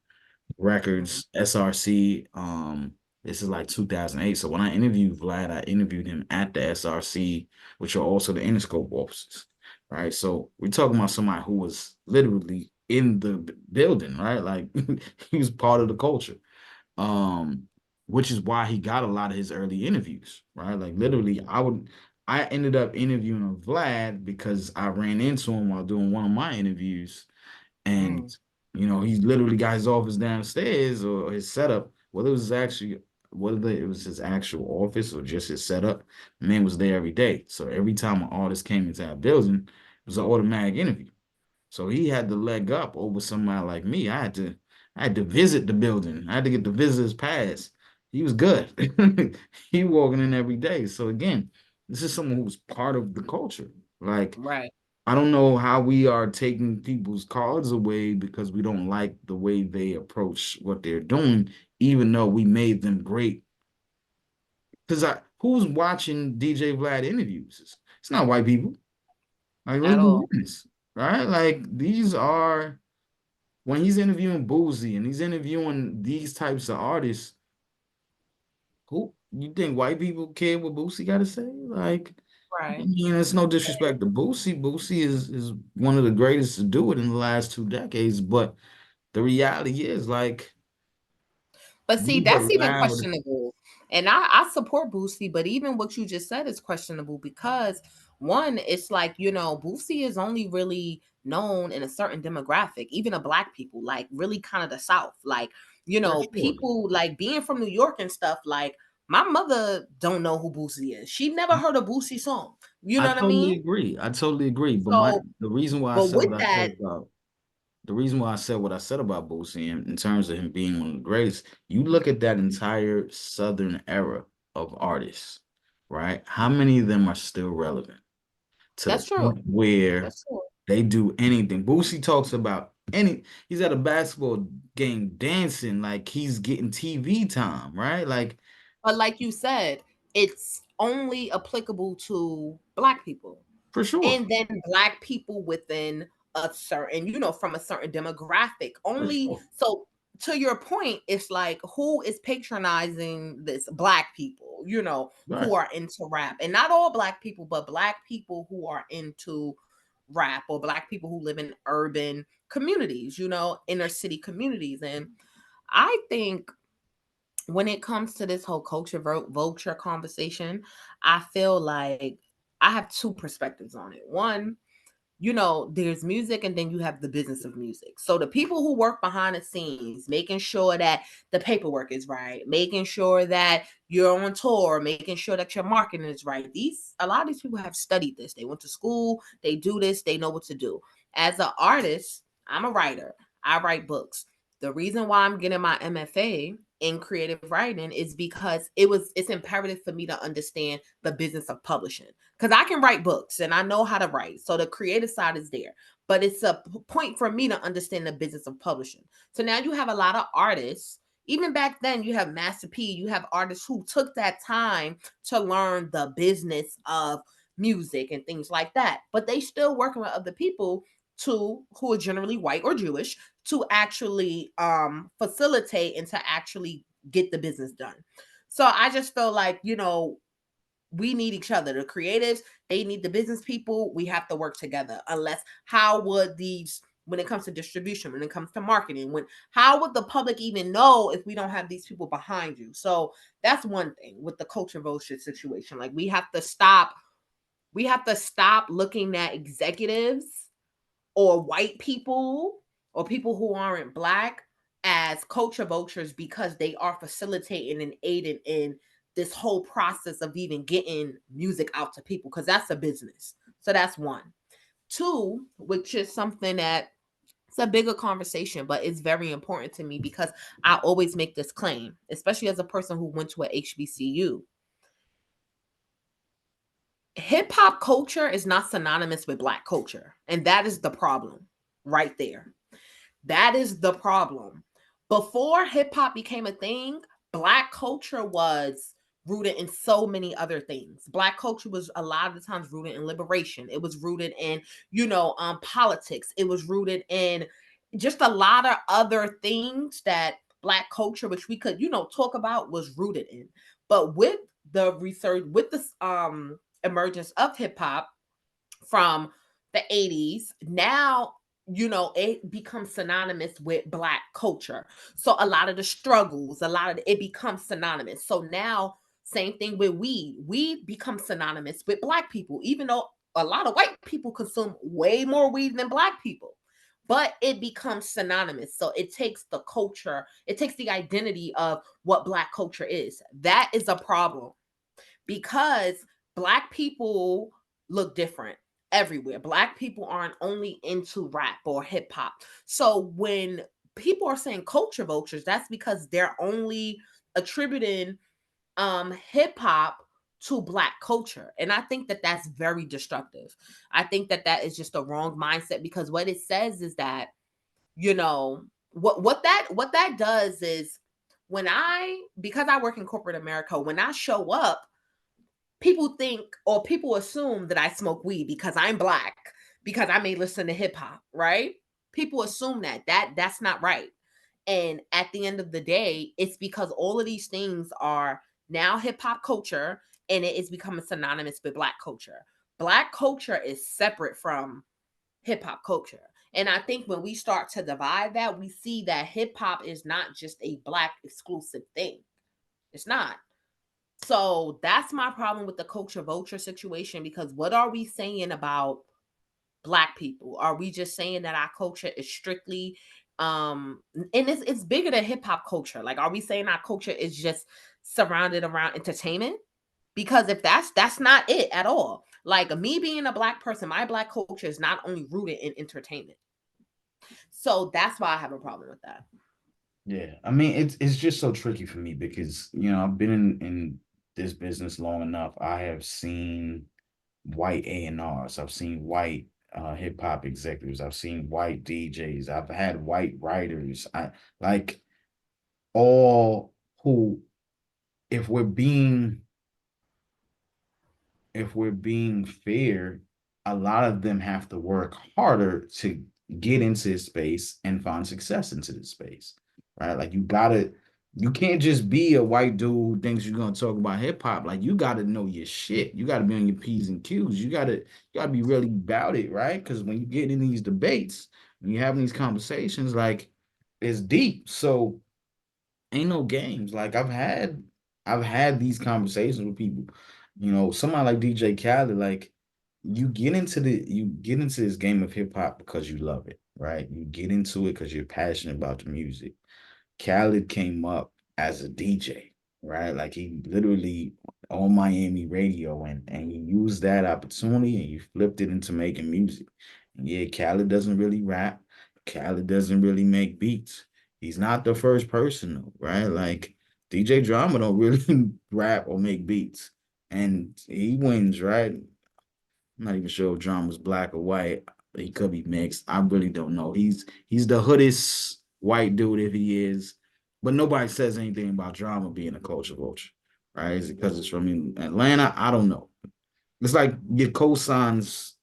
Records, SRC. This is like 2008. So when I interviewed Vlad, I interviewed him at the SRC, which are also the Interscope offices, right? So we're talking about somebody who was literally in the building, right? Like he was part of the culture. Um, which is why he got a lot of his early interviews, right? Like literally, I ended up interviewing Vlad because I ran into him while doing one of my interviews, and Mm, he literally got his office downstairs or his setup. Whether it was his actual office or just his setup, the man was there every day. So every time an artist came into that building, it was an automatic interview. So he had the leg up over somebody like me. I had to visit the building. I had to get the visitor's pass. He was good. He walking in every day. So again, this is someone who's part of the culture. Like, right. I don't know how we are taking people's cards away because we don't like the way they approach what they're doing, even though we made them great. Because who's watching DJ Vlad interviews? It's not white people. Like, let's At be all. honest, right? Like, these are when he's interviewing Boozy and he's interviewing these types of artists, who you think white people care what Boosie got to say? Like, I Right. mean, it's no disrespect to Boosie. Boosie is one of the greatest to do it in the last 2 decades. But the reality is, like, But see, he's that's even allowed. questionable. And I support Boosie, but even what you just said is questionable because one, it's like, Boosie is only really known in a certain demographic, even a black people, like really kind of the South. Like, For sure. people like being from New York and stuff, like my mother don't know who Boosie is. She never heard a Boosie song. You I know what I mean? totally agree. I totally agree. But So, the reason why I but said with what I said that, about the reason why I said what I said about Boosie in terms of him being one of the greatest, you look at that entire Southern era of artists, right? How many of them are still relevant to the that's true. point where That's true. they do anything? Boosie talks about he's at a basketball game dancing like he's getting TV time, right? Like, But like you said, it's only applicable to black people. for sure. And then black people within a certain, from a certain demographic. For Only sure. so to your point, it's like who is patronizing this black people, Right. who are into rap. And not all black people, but black people who are into rap or black people who live in urban communities, inner city communities. And I think when it comes to this whole culture vulture conversation, I feel like I have two perspectives on it. One, there's music and then you have the business of music. So the people who work behind the scenes, making sure that the paperwork is right, making sure that you're on tour, making sure that your marketing is right. A lot of these people have studied this. They went to school, they do this, they know what to do. As an artist, I'm a writer. I write books. The reason why I'm getting my MFA in creative writing is because it's imperative for me to understand the business of publishing because I can write books and I know how to write. So the creative side is there. But it's a point for me to understand the business of publishing. So now you have a lot of artists. Even back then, you have Master P, you have artists who took that time to learn the business of music and things like that. But they still working with other people who are generally white or Jewish to actually facilitate and to actually get the business done. So I just feel like, we need each other. The creatives, they need the business people. We have to work together. Unless, how would these, when it comes to distribution, when it comes to marketing, when, how would the public even know if we don't have these people behind you? So that's one thing with the culture bullshit situation. Like, we have to stop looking at executives or white people or people who aren't black as culture vultures, because they are facilitating and aiding in this whole process of even getting music out to people, because that's a business. So that's one. Two, which is something that, it's a bigger conversation, but it's very important to me because I always make this claim, especially as a person who went to a HBCU. Hip hop culture is not synonymous with black culture. And that is the problem right there. That is the problem. Before hip hop became a thing, black culture was rooted in so many other things. Black culture was a lot of the times rooted in liberation. It was rooted in, politics. It was rooted in just a lot of other things that black culture, which we could, talk about, was rooted in. But with the research, with the emergence of hip hop from the 80s, now, it becomes synonymous with black culture. So a lot of the struggles, a lot of it becomes synonymous. So now, same thing with weed becomes synonymous with black people, even though a lot of white people consume way more weed than black people, but it becomes synonymous. So it takes the culture, it takes the identity of what black culture is. That is a problem, because black people look different everywhere. Black people aren't only into rap or hip hop. So when people are saying culture vultures, that's because they're only attributing hip hop to black culture. And I think that that's very destructive. I think that that is just a wrong mindset, because what it says is that, you know, what that does is, when I, because I work in corporate America, when I show up, people think, or people assume that I smoke weed because I'm black, because I may listen to hip hop, right? People assume that's not right. And at the end of the day, it's because all of these things are now hip hop culture, and it is becoming synonymous with black culture. Black culture is separate from hip hop culture. And I think when we start to divide that, we see that hip hop is not just a black exclusive thing. It's not. So that's my problem with the culture vulture situation, because what are we saying about black people? Are we just saying that our culture is strictly and it's bigger than hip hop culture? Like, are we saying our culture is just surrounded around entertainment? Because if that's not it at all. Like, me being a black person, my black culture is not only rooted in entertainment. So that's why I have a problem with that. Yeah, I mean it's just so tricky for me because I've been in this business long enough. I have seen white A&Rs. I've seen white hip hop executives. I've seen white DJs. I've had white writers. I like all who, if we're being if we're being fair, a lot of them have to work harder to get into this space and find success into this space, right? Like you can't just be a white dude who thinks you're gonna talk about hip hop. Like you gotta know your shit. You gotta be on your P's and Q's. You gotta be really about it, right? Because when you get in these debates, when you're having these conversations, like it's deep. So ain't no games. Like I've had these conversations with people. Somebody like DJ Khaled, like you get into this game of hip hop because you love it, right? You get into it because you're passionate about the music. Khaled came up as a DJ, right? Like he literally on Miami radio and he used that opportunity and he flipped it into making music. And yeah, Khaled doesn't really rap. Khaled doesn't really make beats. He's not the first person though, right? Like DJ Drama don't really rap or make beats. And he wins, right? I'm not even sure if Drama's black or white. He could be mixed. I really don't know. He's the hoodest white dude if he is, but nobody says anything about Drama being a culture vulture, right? Is it because it's from Atlanta? I don't know. It's like your cosigns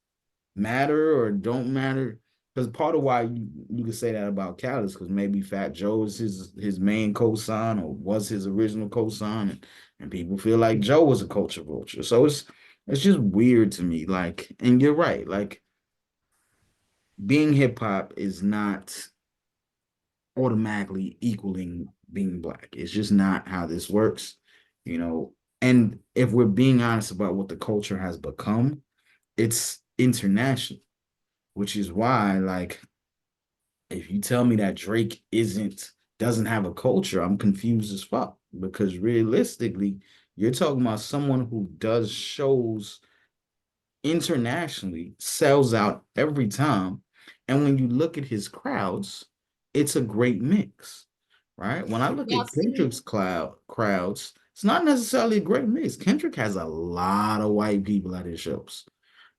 matter or don't matter. because part of why you could say that about Khaled is because maybe Fat Joe is his main co-sign or was his original co-sign, and people feel like Joe was a culture vulture. So it's just weird to me. Like, and you're right. Like, being hip hop is not automatically equaling being black. It's just not how this works, you know. And if we're being honest about what the culture has become, it's international, which is why, like, if you tell me that Drake isn't doesn't have a culture, I'm confused as fuck. Because realistically, you're talking about someone who does shows internationally, sells out every time. And when you look at his crowds, it's a great mix, right? When I look Now, at see, Kendrick's crowds, it's not necessarily a great mix. Kendrick has a lot of white people at his shows,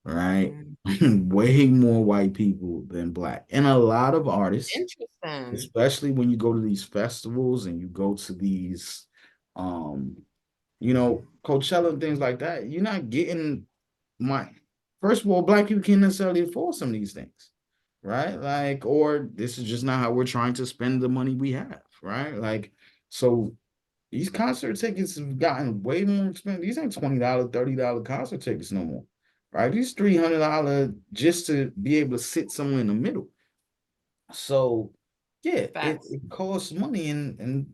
right? mm, Way more white people than black. And a lot of artists, interesting especially when you go to these festivals and you go to these um Coachella and things like that, you're not getting my first of all, black people can't necessarily afford some of these things, right? Like, or this is just not how we're trying to spend the money we have, right? Like, so these concert tickets have gotten way more expensive. These ain't $20, $30 concert tickets no more, right? These $300 just to be able to sit somewhere in the middle. So yeah, facts. it costs money, and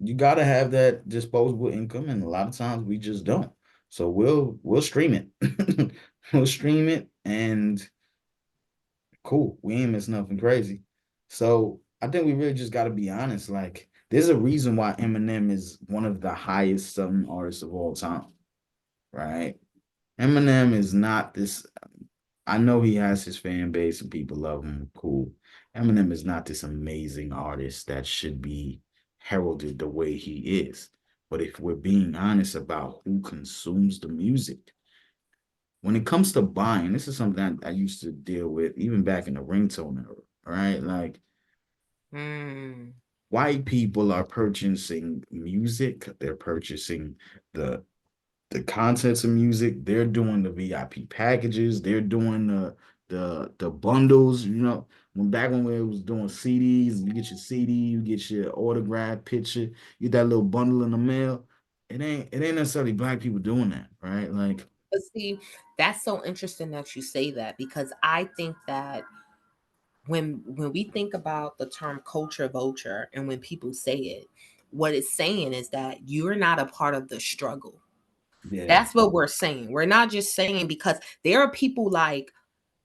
you gotta have that disposable income, and a lot of times we just don't. So we'll stream it. We'll stream it and cool. We ain't missing nothing crazy. So I think we really just gotta be honest. Like, there's a reason why Eminem is one of the highest selling artists of all time, right? Eminem is not this. I know he has his fan base and people love him. Cool. Eminem is not this amazing artist that should be heralded the way he is. But if we're being honest about who consumes the music, when it comes to buying, this is something I used to deal with even back in the ringtone era, right? Like, Mm, white people are purchasing music, they're purchasing the the contents of music. They're doing the VIP packages. They're doing the bundles. When back when we was doing CDs, you get your CD, you get your autograph picture, you get that little bundle in the mail. It ain't necessarily black people doing that, right? Like, but see, that's so interesting that you say that because I think that when we think about the term culture vulture and when people say it, what it's saying is that you're not a part of the struggle. yeah, That's what we're saying. We're not just saying because there are people like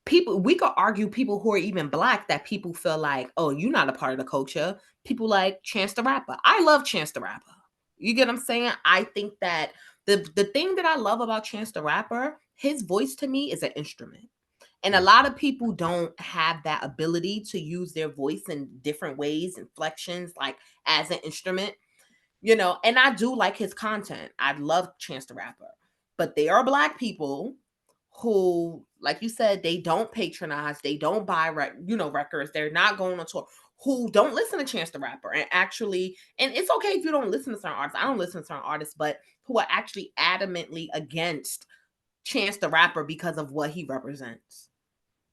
people we could argue people who are even black that people feel like, oh, you're not a part of the culture. People like Chance the Rapper. I love Chance the Rapper. You get what I'm saying? I think that the thing that I love about Chance the Rapper, his voice to me is an instrument. And a lot of people don't have that ability to use their voice in different ways, inflections, like as an instrument, and I do like his content. I love Chance the Rapper. But there are black people who, like you said, they don't patronize, they don't buy records, they're not going on tour, who don't listen to Chance the Rapper and actually, and it's okay if you don't listen to certain artists. I don't listen to certain artists, but who are actually adamantly against Chance the Rapper because of what he represents.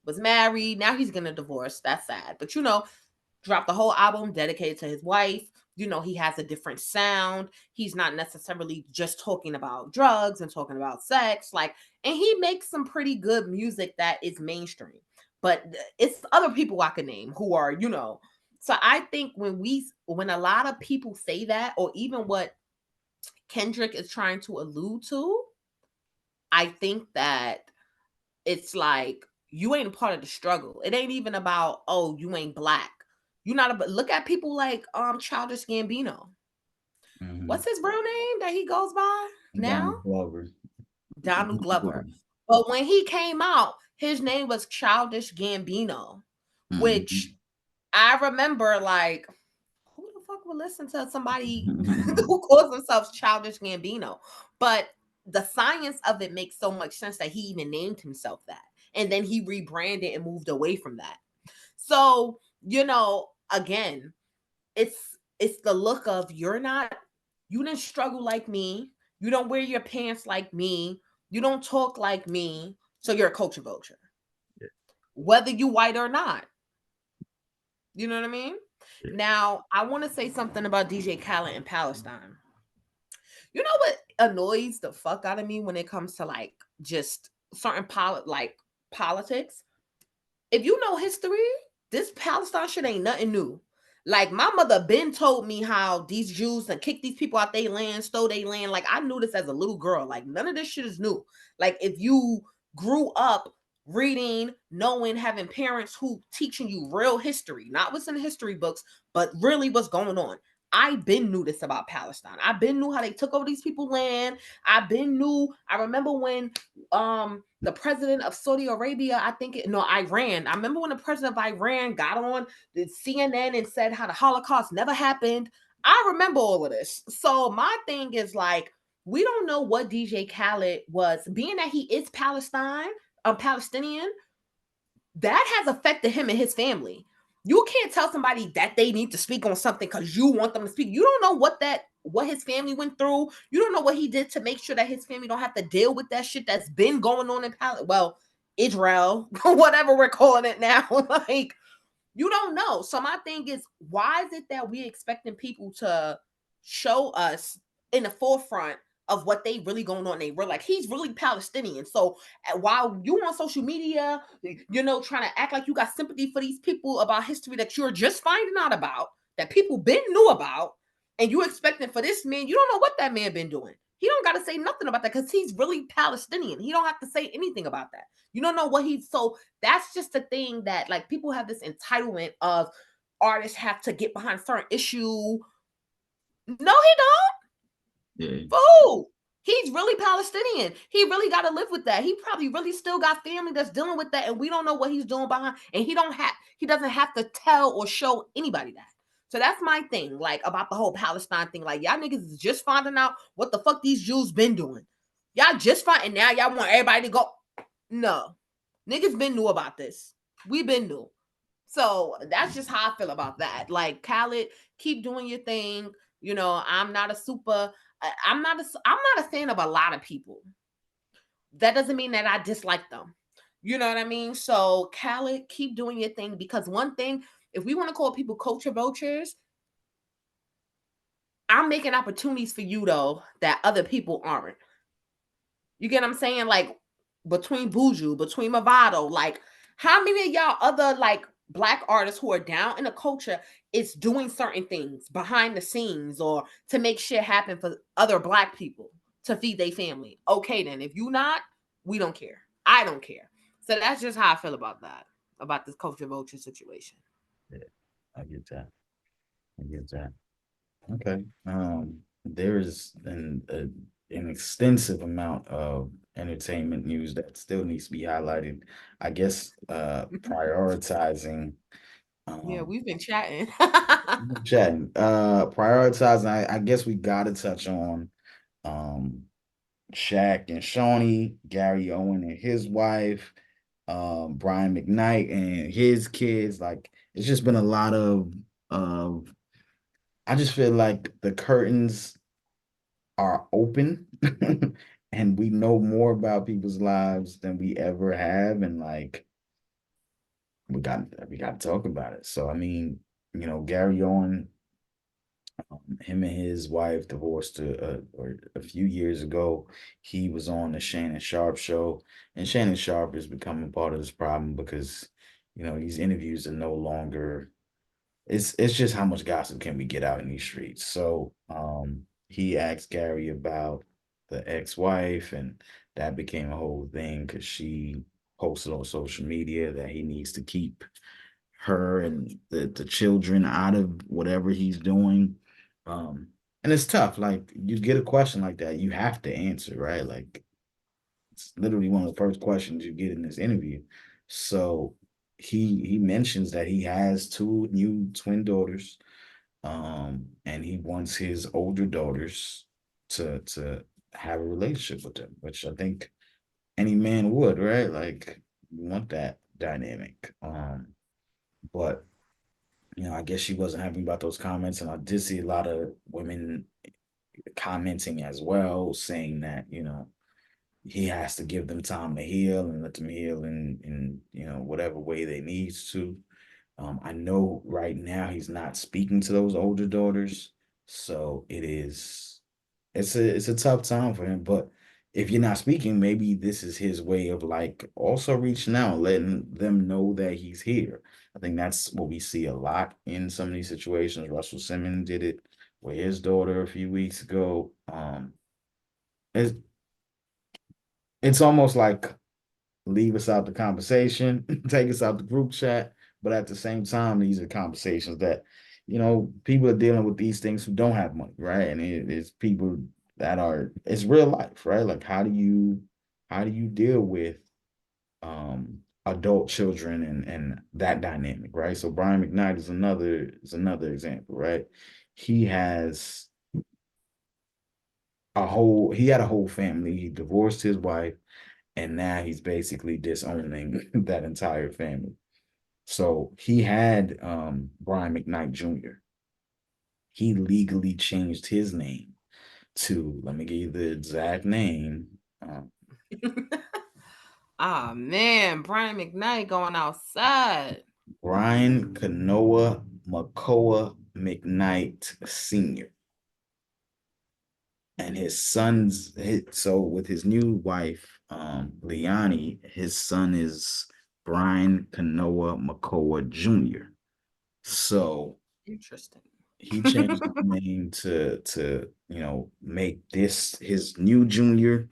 Was married, now he's getting a divorce. That's sad. But dropped the whole album dedicated to his wife. He has a different sound. He's not necessarily just talking about drugs and talking about sex. And he makes some pretty good music that is mainstream. But it's other people I can name who are. So I think when a lot of people say that, or even what Kendrick is trying to allude to, I think that it's like you ain't a part of the struggle. It ain't even about, oh, you ain't black. You not a look at people like Childish Gambino. What's mhm. his real name that he goes by now? Donald Glover. Donald Glover. But when he came out, his name was Childish Gambino, which Mhm. I remember like who the fuck would listen to somebody who calls themselves Childish Gambino? But the science of it makes so much sense that he even named himself that. And then he rebranded and moved away from that. So, again, it's the look of you didn't struggle like me. You don't wear your pants like me. You don't talk like me. So you're a culture vulture. Whether you white or not. You know what I mean? Yeah. Now, I want to say something about DJ Khaled in Palestine. You know what annoys the fuck out of me when it comes to like just certain politics? If you know history, this Palestine shit ain't nothing new. Like my mother been told me how these Jews and kick these people out their land, stole their land. Like I knew this as a little girl. Like none of this shit is new. Like if you grew up reading, knowing, having parents who teaching you real history, not what's in the history books, but really what's going on. I been knew this about Palestine. I been knew how they took over these people's land. I been knew. I remember when the president of Saudi Arabia, Iran. I remember when the president of Iran got on the CNN and said how the Holocaust never happened. I remember all of this. So my thing is like, we don't know what DJ Khaled was, being that he is Palestinian, that has affected him and his family. You can't tell somebody that they need to speak on something because you want them to speak. You don't know what his family went through. You don't know what he did to make sure that his family don't have to deal with that shit that's been going on in Israel, whatever we're calling it now. Like you don't know. So my thing is, why is it that we expecting people to show us in the forefront of what they really going on? They were like, he's really Palestinian. So while you on social media, trying to act like you got sympathy for these people about history that you're just finding out about, that people been knew about, and you expecting for this man, you don't know what that man been doing. He don't got to say nothing about that because he's really Palestinian. He don't have to say anything about that. You don't know what he's so that's just the thing that like people have this entitlement of artists have to get behind a certain issue. No, he don't. Yeah. Fool. He's really Palestinian. He really got to live with that. He probably really still got family that's dealing with that, and we don't know what he's doing behind. And he doesn't have to tell or show anybody that. So that's my thing, like about the whole Palestine thing. Like y'all niggas is just finding out what the fuck these Jews been doing. Y'all just find, and now y'all want everybody to go. No, niggas been new about this. We been new. So that's just how I feel about that. Like Khaled, keep doing your thing. I'm not a super. I'm not a fan of a lot of people. That doesn't mean that I dislike them. You know what I mean? So Khaled, keep doing your thing because one thing, if we want to call people culture vultures, I'm making opportunities for you though that other people aren't. You get what I'm saying? Like between Buju, between Movado, like how many of y'all other like black artists who are down in the culture is doing certain things behind the scenes or to make shit happen for other black people to feed their family? Okay, then if you not, we don't care. I don't care. So that's just how I feel about that, about this culture vulture situation. Yeah. I get that. I get that. Okay. There's an extensive amount of entertainment news that still needs to be highlighted. I guess prioritizing Yeah, um we've been chatting. chatting. Prioritizing, I guess we gotta touch on um Shaq and Shawnee, Gary Owen and his wife, Brian McKnight and his kids. Like it's just been a lot of I just feel like the curtains are open and we know more about people's lives than we ever have. And like we got to talk about it. So I mean, Gary Owen, him and his wife divorced or a few years ago. He was on the Shannon Sharp show, and Shannon Sharp is becoming part of this problem because these interviews are no longer. It's just how much gossip can we get out in these streets. So he asked Gary about the ex-wife, and that became a whole thing because she posted on social media that he needs to keep her and the children out of whatever he's doing. And it's tough. Like you get a question like that, you have to answer, right? Like it's literally one of the first questions you get in this interview. So he mentions that he has two new twin daughters, and he wants his older daughters to have a relationship with them, which I think any man would, right? Like you want that dynamic. But I guess she wasn't happy about those comments, and I did see a lot of women commenting as well, saying that he has to give them time to heal and let them heal in whatever way they need to. I know right now he's not speaking to those older daughters, so it's a tough time for him. But if you're not speaking, maybe this is his way of like also reaching out, letting them know that he's here. I think that's what we see a lot in some of these situations. Russell Simmons did it with his daughter a few weeks ago. It's it's almost like leave us out the conversation, take us out the group chat. But at the same time, these are conversations that, people are dealing with these things who don't have money, right? And it's people that it's real life, right? Like how do you deal with adult children and that dynamic, right? So Brian McKnight is another example, right? He has he had a whole family. He divorced his wife and now he's basically disowning that entire family. So he had Brian McKnight Jr. He legally changed his name to, let me give you the exact name, Ah man, Brian McKnight going outside. Brian Kanoa Makoa McKnight Sr. And so with his new wife, Liani, his son is Brian Kanoa Makoa Jr. So Interesting. he changed his name to make this his new junior.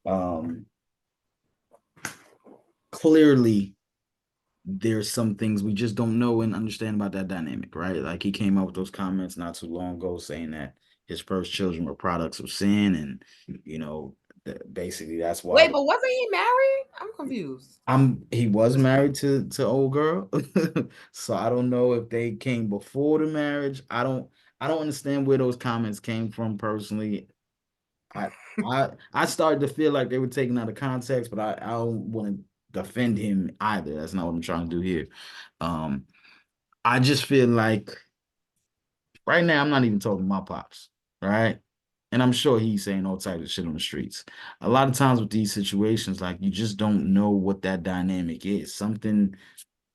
Um, Clearly, there's some things we just don't know and understand about that dynamic, right? Like he came out with those comments not too long ago saying that his first children were products of sin, and you know, basically that's why Wait, but wasn't he married? I'm confused. he was married to old girl. So I don't know if they came before the marriage. I don't understand where those comments came from personally. I I started to feel like they were taken out of context, but I don't want to defend him either. That's not what I'm trying to do here. Um, I just feel like right now I'm not even talking to my pops, right? And I'm sure he's saying all types of shit on the streets. A lot of times with these situations, like you just don't know what that dynamic is. Something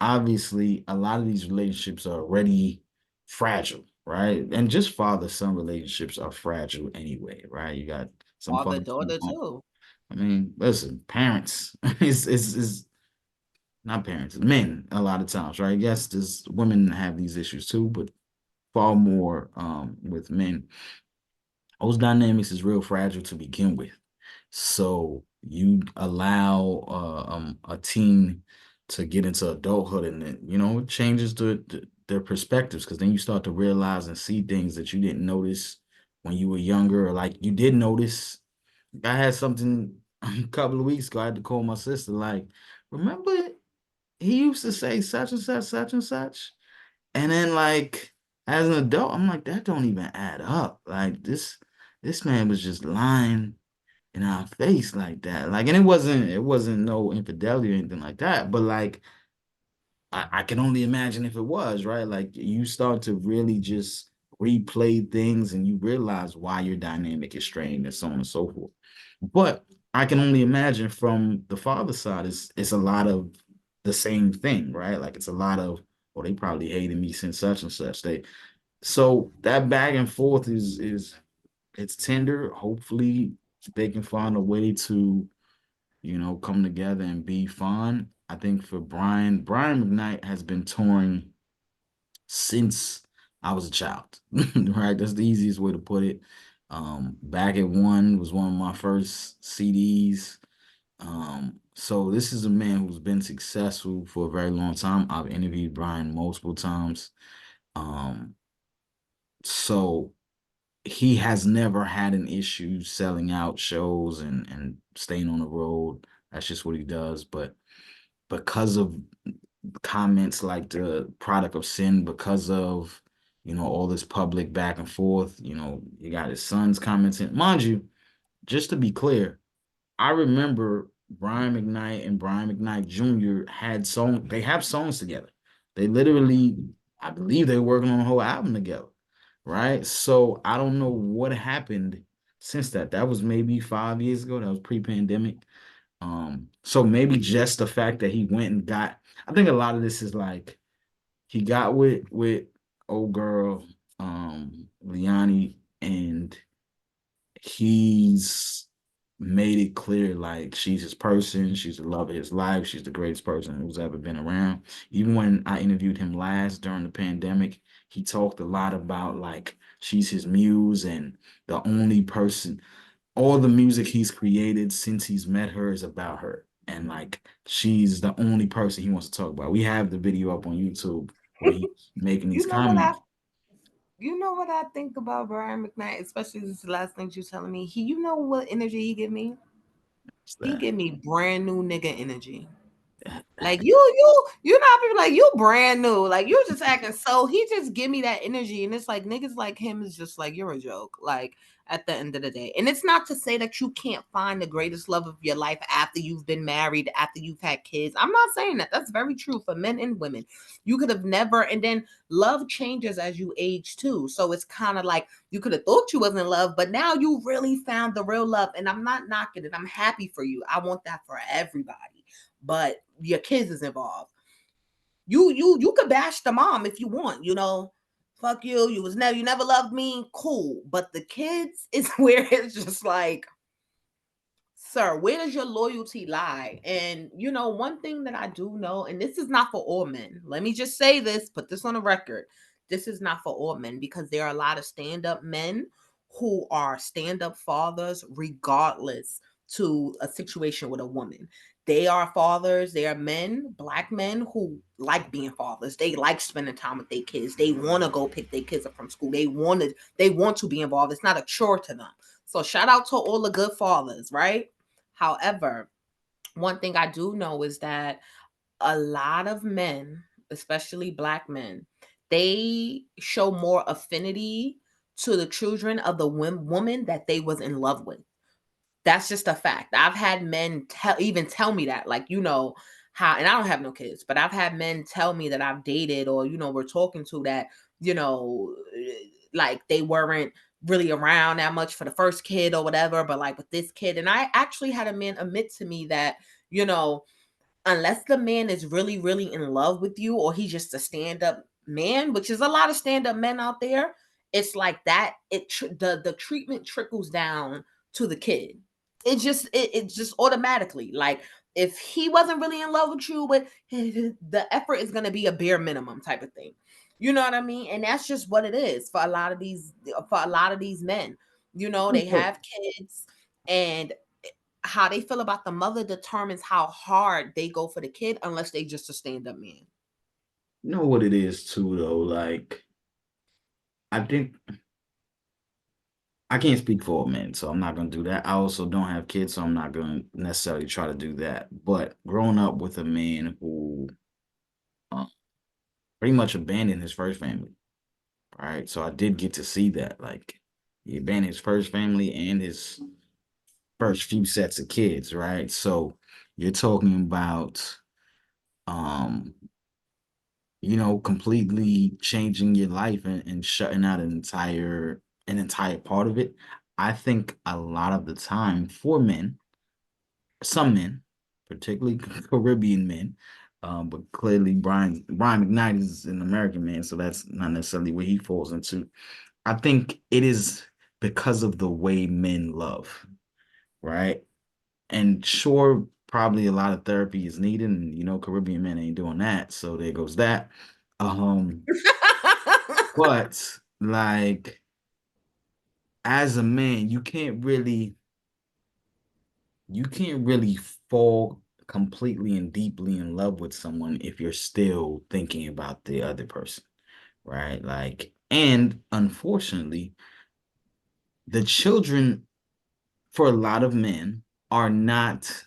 obviously a lot of these relationships are already fragile, right? And just father-son relationships are fragile anyway, right? You got some Father, father, daughter too. I mean, listen, parents is not parents, men a lot of times, right? Yes, there's women have these issues too, but far more with men. Those dynamics is real fragile to begin with. So you allow a teen to get into adulthood, and it changes their perspectives because then you start to realize and see things that you didn't notice when you were younger, or like you did notice. I had something a couple of weeks ago. I had to call my sister, like, remember he used to say such and such, such and such. And then like as an adult, I'm like, that don't even add up. Like this man was just lying in our face like that. Like, and it wasn't no infidelity or anything like that. But like I can only imagine if it was, right? Like you start to really just replay things and you realize why your dynamic is strained and so on and so forth. But I can only imagine from the father side, it's a lot of the same thing, right? Like it's a lot of, well, they probably hated me since such and such. So that back and forth is it's tender. Hopefully they can find a way to, come together and be fun. I think for Brian McKnight has been touring since I was a child, right? That's the easiest way to put it. Back at One was one of my first CDs. So this is a man who's been successful for a very long time. I've interviewed Brian multiple times. Um, so he has never had an issue selling out shows and staying on the road. That's just what he does. But because of comments like the product of sin, because of all this public back and forth, you got his son's commenting. Mind you, just to be clear, I remember Brian McKnight and Brian McKnight Jr. they have songs together. They literally, I believe they were working on a whole album together, right? So I don't know what happened since that. That was maybe 5 years ago. That was pre-pandemic. So maybe just the fact that he went and got, I think a lot of this is like he got with old girl, Liani, and he's made it clear like she's his person, she's the love of his life, she's the greatest person who's ever been around. Even when I interviewed him last during the pandemic, he talked a lot about like she's his muse and the only person, all the music he's created since he's met her is about her. And like she's the only person he wants to talk about. We have the video up on YouTube where he's making these You know what I comments. you know what I think about Brian McKnight, especially this last things you're telling me. You know what energy he give me? It's He that. give me brand new nigga energy. Like you know how people like you brand new, like you just acting so. He just give me that energy, and it's like niggas like him is just like you're a joke. Like at the end of the day, and it's not to say that you can't find the greatest love of your life after you've been married, after you've had kids. I'm not saying that. That's very true for men and women. You could have never, and then love changes as you age too. So it's kind of like you could have thought you was in love, but now you really found the real love. And I'm not knocking it. I'm happy for you. I want that for everybody, but your kids is involved. You could bash the mom if you want, fuck you. You never loved me, cool. But the kids is where it's just like, sir, where does your loyalty lie? And one thing that I do know, and this is not for all men. Let me just say this, put this on the record. This is not for all men because there are a lot of stand-up men who are stand-up fathers regardless to a situation with a woman. They are fathers, they are men, black men who like being fathers. They like spending time with their kids. They want to go pick their kids up from school. They want to be involved. It's not a chore to them. So shout out to all the good fathers, right? However, one thing I do know is that a lot of men, especially black men, they show more affinity to the children of the woman that they was in love with. That's just a fact. I've had men tell me that, like, how, and I don't have no kids, but I've had men tell me that I've dated or, we're talking to that, you know, like they weren't really around that much for the first kid or whatever, but like with this kid. And I actually had a man admit to me that, you know, unless the man is really, really in love with you or he's just a stand up man, which is a lot of stand up men out there, it's like that. The treatment trickles down to the kid. It just automatically, like, if he wasn't really in love with you, but the effort is going to be a bare minimum type of thing. You know what I mean? And that's just what it is for a lot of these men. They have kids, and how they feel about the mother determines how hard they go for the kid, unless they just a stand-up man. You know what it is too though, like I think I can't speak for men, so I'm not gonna do that. I also don't have kids, so I'm not gonna necessarily try to do that. But growing up with a man who uh, pretty much abandoned his first family, right? So I did get to see that. Like he abandoned his first family and his first few sets of kids, right? So you're talking about um completely changing your life and shutting out an entire part of it. I think a lot of the time for men, some men, particularly Caribbean men, but clearly Brian McKnight is an American man, so that's not necessarily where he falls into. I think it is because of the way men love, right? And sure, probably a lot of therapy is needed, and Caribbean men ain't doing that, so there goes that. Um, but like as a man, you can't really fall completely and deeply in love with someone if you're still thinking about the other person, right? Like, and unfortunately, the children for a lot of men are not,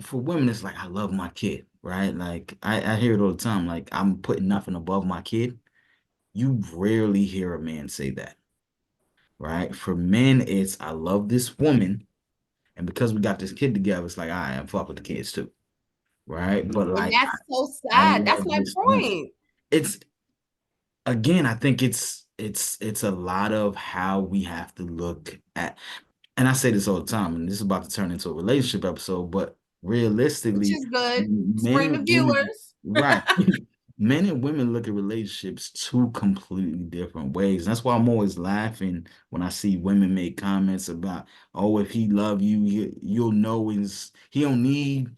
for women, it's like, I love my kid, right? Like, I hear it all the time, like, I'm putting nothing above my kid. You rarely hear a man say that, right? For men, it's, I love this woman, and because we got this kid together, it's like, all right, I'm fuck with the kids too, right? But And like, that's so I sad. That's love my this woman. point. It's again, I think it's a lot of how we have to look at, and I say this all the time, and this is about to turn into a relationship episode, but Which realistically, is good. Just bring the men, women, viewers. right? men and women look at relationships two completely different ways. That's why I'm always laughing when I see women make comments about, oh, if he love you, you'll know he don't need,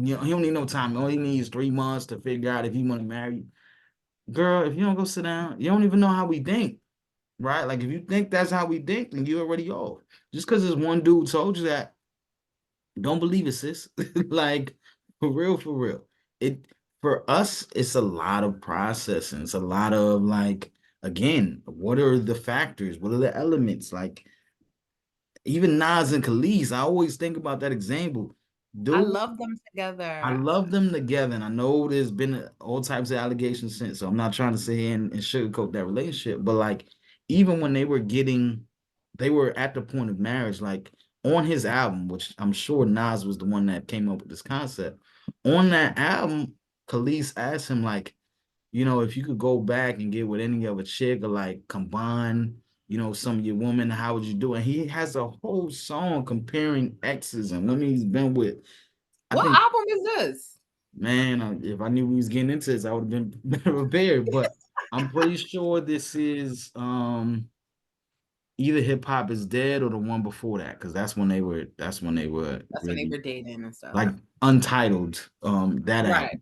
he don't need no time. All he needs 3 months to figure out if he want to marry you. Girl, if you don't go sit down, you don't even know how we think, right? Like if you think that's how we think, then you already off. Just because this one dude told you that, don't believe it, sis. Like for real, for real. It for us, it's a lot of processing. It's a lot of like, again, what are the factors? What are the elements? Like even Nas and Khalees, I always think about that example. I Dude, love them I together. love them together, and I know there's been all types of allegations since. So I'm not trying to sit here and sugarcoat that relationship, but like even when they were at the point of marriage. Like on his album, which I'm sure Nas was the one that came up with this concept. On that album, Khalees asked him like, if you could go back and get with any other chick or like combine, some of your women, how would you do it? And he has a whole song comparing exes and women he's been with. I What think album is this? Man, if I knew we was getting into this, I would have been better prepared. But I'm pretty sure this is either Hip Hop is Dead or the one before that, because that's when they were That's when they really were dating and stuff. like Untitled. That Right.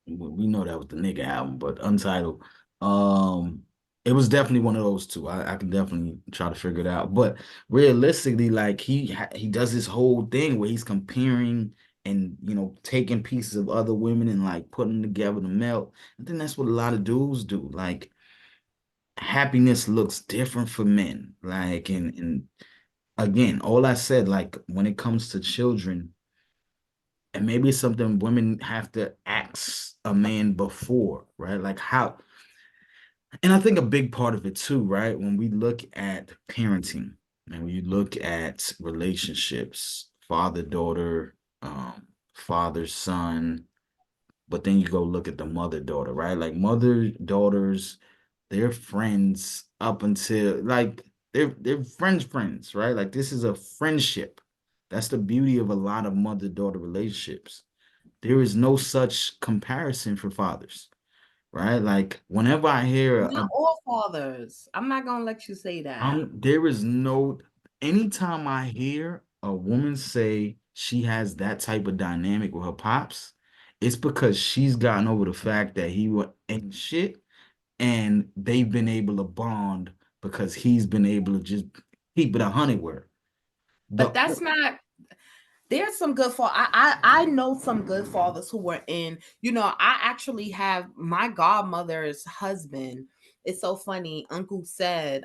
album. We know that was the nigga album, but Untitled. Um, it was definitely one of those two. I can definitely try to figure it out. But realistically, like he does this whole thing where he's comparing and taking pieces of other women and like putting them together to melt. I think that's what a lot of dudes do. Like happiness looks different for men. Like and again, all I said, like when it comes to children, and maybe it's something women have to ask a man before, right? Like how, and I think a big part of it too, right? When we look at parenting and when you look at relationships, father daughter, father son, but then you go look at the mother daughter, right? Like mother daughters, they're friends up until like they're friends, right? Like this is a friendship. That's the beauty of a lot of mother daughter relationships. There is no such comparison for fathers, right? Like whenever I hear Not all fathers. I'm not gonna let you say that. there is no anytime I hear a woman say she has that type of dynamic with her pops, it's because she's gotten over the fact that he was ain't shit and they've been able to bond because he's been able to just keep it 100 word. The But that's not there's some good for I know some good fathers who were in, I actually have my godmother's husband. It's so funny. Uncle said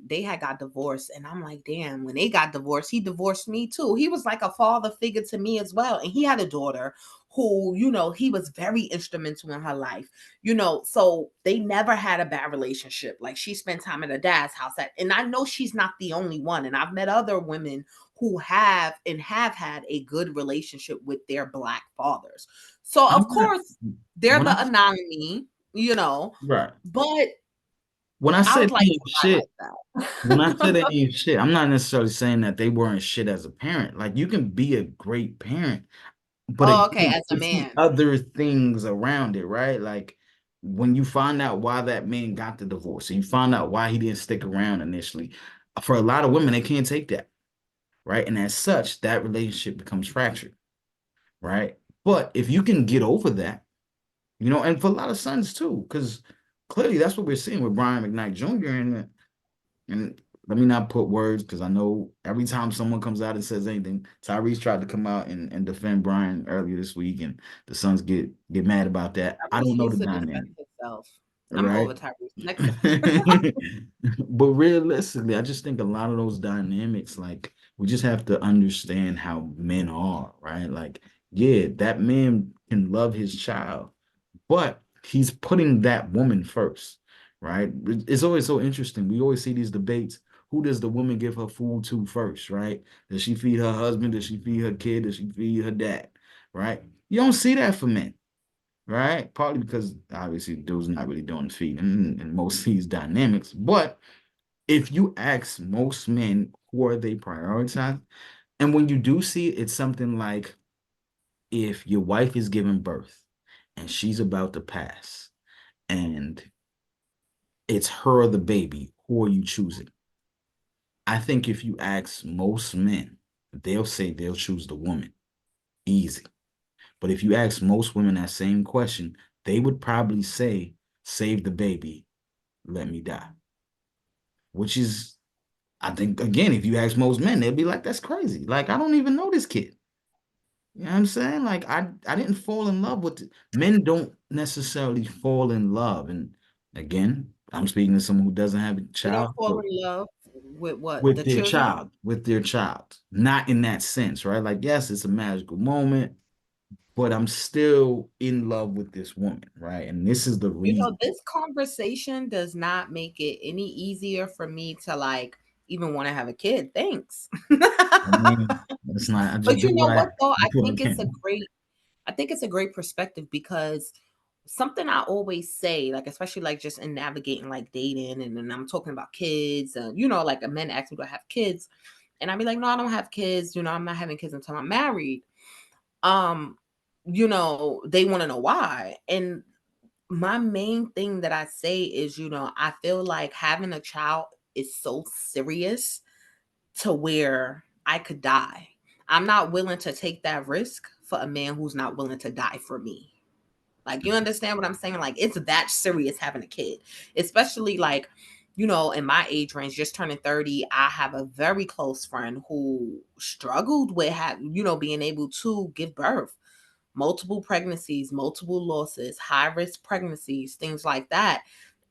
they had got divorced, and I'm like, damn, when they got divorced, he divorced me too. He was like a father figure to me as well. And he had a daughter who, he was very instrumental in her life. So they never had a bad relationship. Like she spent time at her dad's house and I know she's not the only one. And I've met other women who have had a good relationship with their black fathers. So I'm of not course they're when I the anomaly, right. but When I I said would like they to ain't shit, when I highlight said they that. ain't shit, I'm not necessarily saying that they weren't shit as a parent. Like you can be a great parent, but Oh, okay, again, as a it's the man. other things around it, right? Like when you find out why that man got the divorce, and you find out why he didn't stick around initially. For a lot of women, they can't take that, right? And as such, that relationship becomes fractured, right? But if you can get over that, and for a lot of sons too, because clearly that's what we're seeing with Brian McKnight Jr. And let me not put words because I know every time someone comes out and says anything, Tyrese tried to come out and defend Brian earlier this week, and the Suns get mad about that. I Tyrese don't know the needs to defend dynamic, himself. I'm right? over Tyrese. Next up. But realistically, I just think a lot of those dynamics, like we just have to understand how men are, right? Like, yeah, that man can love his child, but he's putting that woman first, right? It's always so interesting. We always see these debates. Who does the woman give her food to first, right? Does she feed her husband? Does she feed her kid? Does she feed her dad? Right? You don't see that for men, right? Partly because obviously dude's not really doing the feeding in most of these dynamics. But if you ask most men who are they prioritize, and when you do see it, it's something like if your wife is giving birth and she's about to pass, and it's her or the baby. Who are you choosing? I think if you ask most men, they'll say they'll choose the woman. Easy. But if you ask most women that same question, they would probably say, save the baby, let me die. Which is, I think, again, if you ask most men, they'll be like, that's crazy. Like, I don't even know this kid. You know what I'm saying? Like, I didn't fall in love with men don't necessarily fall in love. And again, I'm speaking to someone who doesn't have a They don't child, fall but in love with what? The children? with their child. Not in that sense, right? Like, yes, it's a magical moment, but I'm still in love with this woman, right? And this is the You know, reason. this conversation does not make it any easier for me to like even want to have a kid. Thanks. I mean, it's not. I just But do you know what what I though? do what I can. I think it's a great perspective because something I always say, like especially like just in navigating like dating and then I'm talking about kids and you know, like a men ask me do I have kids? And I'd be like, no, I don't have kids, you know, I'm not having kids until I'm married. Um, you know, they want to know why. And my main thing that I say is, you know, I feel like having a child is so serious to where I could die. I'm not willing to take that risk for a man who's not willing to die for me. Like, you understand what I'm saying? Like, it's that serious having a kid, especially like, you know, in my age range, just turning 30, I have a very close friend who struggled with, you know, being able to give birth, multiple pregnancies, multiple losses, high risk pregnancies, things like that.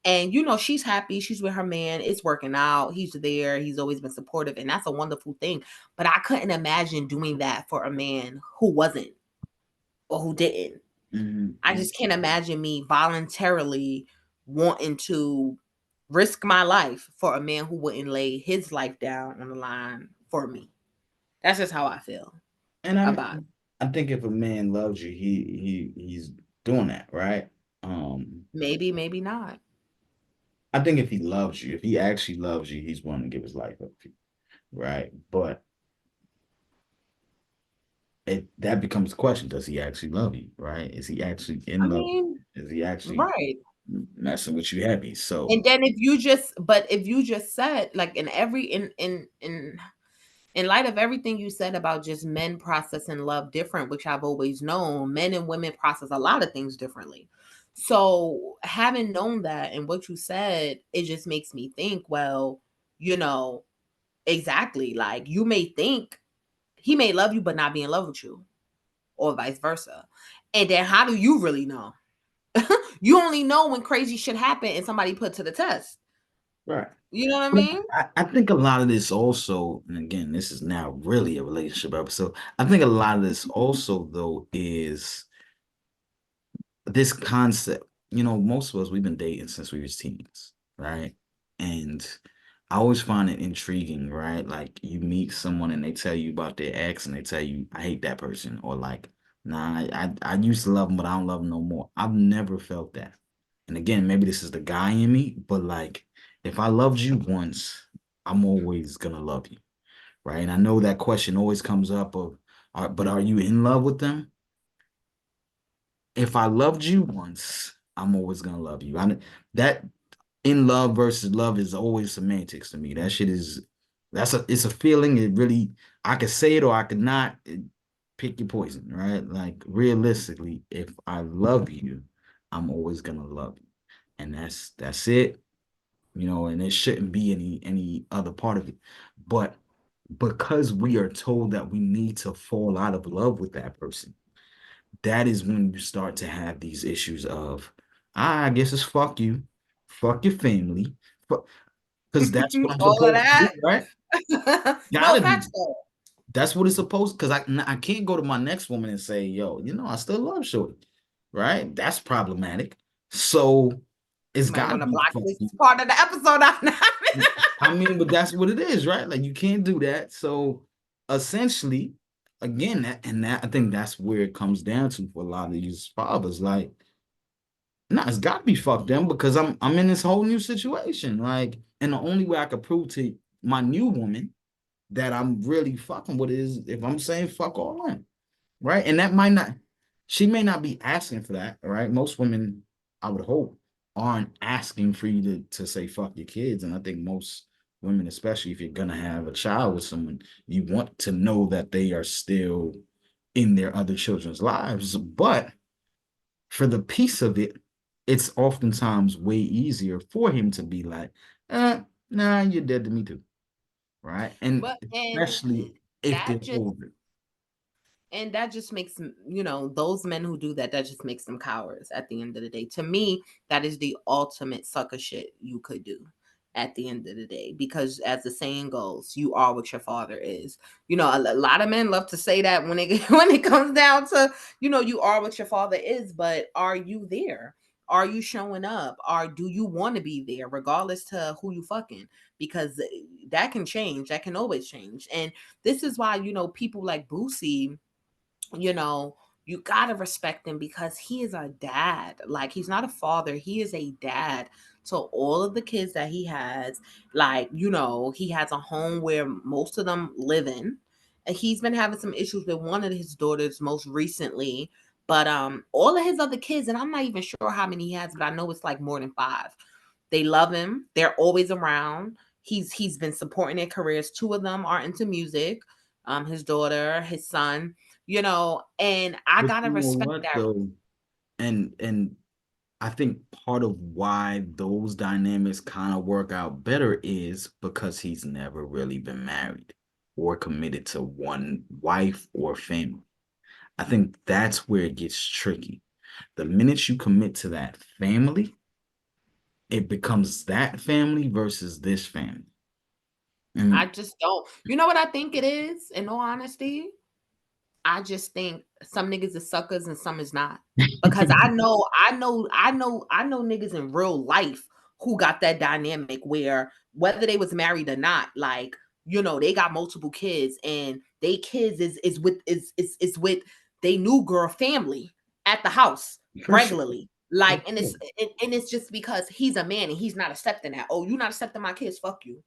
And you know, she's happy. She's with her man. It's working out. He's there. He's always been supportive, and that's a wonderful thing. But I couldn't imagine doing that for a man who wasn't or who didn't. Mm-hmm. I just can't imagine me voluntarily wanting to risk my life for a man who wouldn't lay his life down on the line for me. That's just how I feel And about it. I think if a man loves you, he's doing that, right? Um, Maybe, maybe not. I think if he loves you, if he actually loves you, he's willing to give his life up for you, right? But that becomes the question: does he actually love you, right? Is he actually I in love? mean, Is he actually right. messing with you heavy? So, And then if you just said like in every in light of everything you said about just men processing love different, which I've always known, men and women process a lot of things differently. So having known that and what you said, it just makes me think, well, you know, exactly. Like you may think he may love you but not be in love with you, or vice versa. And then how do you really know? You only know when crazy shit happen and somebody put to the test. right. You know what I mean? I think a lot of this also, and again, this is now really a relationship episode. I think a lot of this also, though, is this concept. You know, most of us we've been dating since we was teens, right? And I always find it intriguing, right? Like you meet someone and they tell you about their ex and they tell you, I hate that person, or like, nah, I used to love them, but I don't love them no more. I've never felt that. And again, maybe this is the guy in me, but like if I loved you once, I'm always gonna love you, right? And I know that question always comes up of, but are you in love with them? If I loved you once, I'm always gonna love you. That in love versus love is always semantics to me. That shit is it's a feeling. It really I could say it or I could not. Pick your poison, right? Like realistically, if I love you, I'm always gonna love you. And that's it, you know, and there shouldn't be any other part of it. But because we are told that we need to fall out of love with that person, that is when you start to have these issues of, I guess it's fuck your family, because that's what I'm All of supposed to do, that. right? No Gotta do. facts though. That's what it's supposed. Because I can't go to my next woman and say, yo, you know, I still love Shorty, right? That's problematic. So it's You might got to want to be block fuck this you. part of the episode out now. I mean, but that's what it is, right? Like you can't do that. So essentially, again, that I think that's where it comes down to for a lot of these fathers. Like, nah, it's got to be fuck them because I'm in this whole new situation. Like, and the only way I could prove to my new woman that I'm really fucking with is if I'm saying fuck all in, right? And that might not. she may not be asking for that, right? Most women, I would hope, aren't asking for you to say fuck your kids. And I think most women, especially if you're gonna have a child with someone, you want to know that they are still in their other children's lives. But for the piece of it, it's oftentimes way easier for him to be like, nah, you're dead to me too. Right. And But and especially if that they're just older. and that just makes those men who do that, that just makes them cowards at the end of the day. To me, that is the ultimate sucker shit you could do at the end of the day, because as the saying goes, you are what your father is. A lot of men love to say that when it when it comes down to, you are what your father is, but are you there? Are you showing up? Or do you want to be there regardless to who you fucking? Because that can change, that can always change. And this is why, people like Boosie, you know, you gotta respect him because he is a dad. Like, he's not a father, he is a dad to all of the kids that he has. Like, he has a home where most of them live in. And he's been having some issues with one of his daughters most recently. But all of his other kids, and I'm not even sure how many he has, but I know it's like more than 5. They love him. They're always around. He's been supporting their careers. 2 of them are into music. His daughter, his son, and I But gotta you know respect what that. though? And I think part of why those dynamics kind of work out better is because he's never really been married or committed to one wife or family. I think that's where it gets tricky. The minute you commit to that family, it becomes that family versus this family. I And just don't. You know what I think it is, in all honesty? I just think some niggas is suckers and some is not. Because I know niggas in real life who got that dynamic where whether they was married or not, like, they got multiple kids and they kids is with they new girl family at the house for sure, regularly. for Like, and sure. it's just because he's a man and he's not accepting that. Oh, you not accepting my kids, fuck you.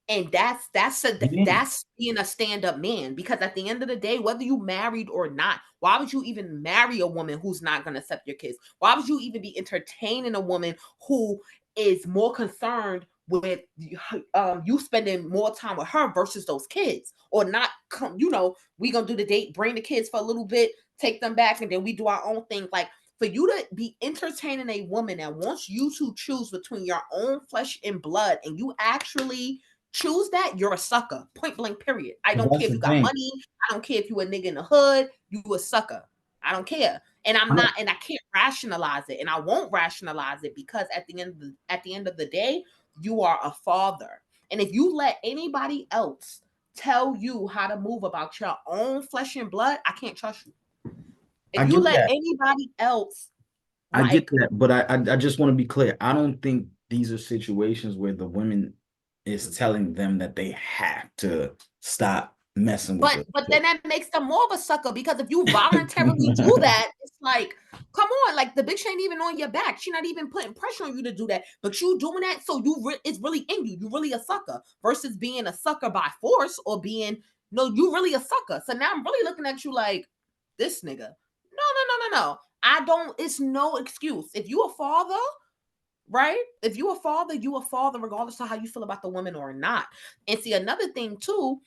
And Yeah, that's being a stand-up man, because at the end of the day, whether you married or not, why would you even marry a woman who's not going to accept your kids? Why would you even be entertaining a woman who is more concerned with you spending more time with her versus those kids? Or not come, we gonna do the date, bring the kids for a little bit, take them back, and then we do our own thing. Like, for you to be entertaining a woman that wants you to choose between your own flesh and blood, and you actually choose that, you're a sucker. Point blank, period. I but don't that's care if the you got thing. money. I don't care if you a nigga in the hood. You a sucker. I don't care. And I'm I not, don't, and I can't rationalize it. And I won't rationalize it, because at the end of the day, you are a father. And if you let anybody else tell you how to move about your own flesh and blood, I can't trust you. I If you get let that. anybody else, I get like, that, but I just want to be clear. I don't think these are situations where the women is telling them that they have to stop messing with but then that makes them more of a sucker, because if you voluntarily do the that, it's like, come on, like, the bitch ain't even on your back. She not even putting pressure on you to do that. But you doing that, so it's really in you. You really a sucker versus being a sucker by force, or being, no, you really a sucker. So now I'm really looking at you like, this nigga. No, no, no, no, no. I don't. It's no excuse. If you a father, right? If you a father regardless of how you feel about the woman or not. And see, another thing too,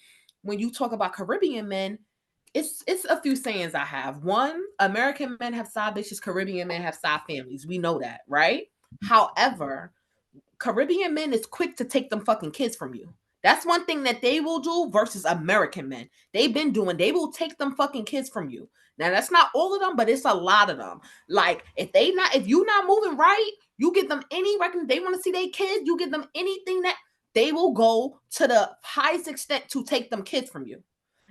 when you talk about Caribbean men, it's a few sayings I have. One, American men have side bitches, Caribbean men have side families. We know that, right? However, Caribbean men is quick to take them fucking kids from you. That's one thing that they will do versus American men. They've been doing, they will take them fucking kids from you. Now that's not all of them, but it's a lot of them. Like, if you not moving right, you give them any record, they want to see their kids, you give them anything, that they will go to the highest extent to take them kids from you.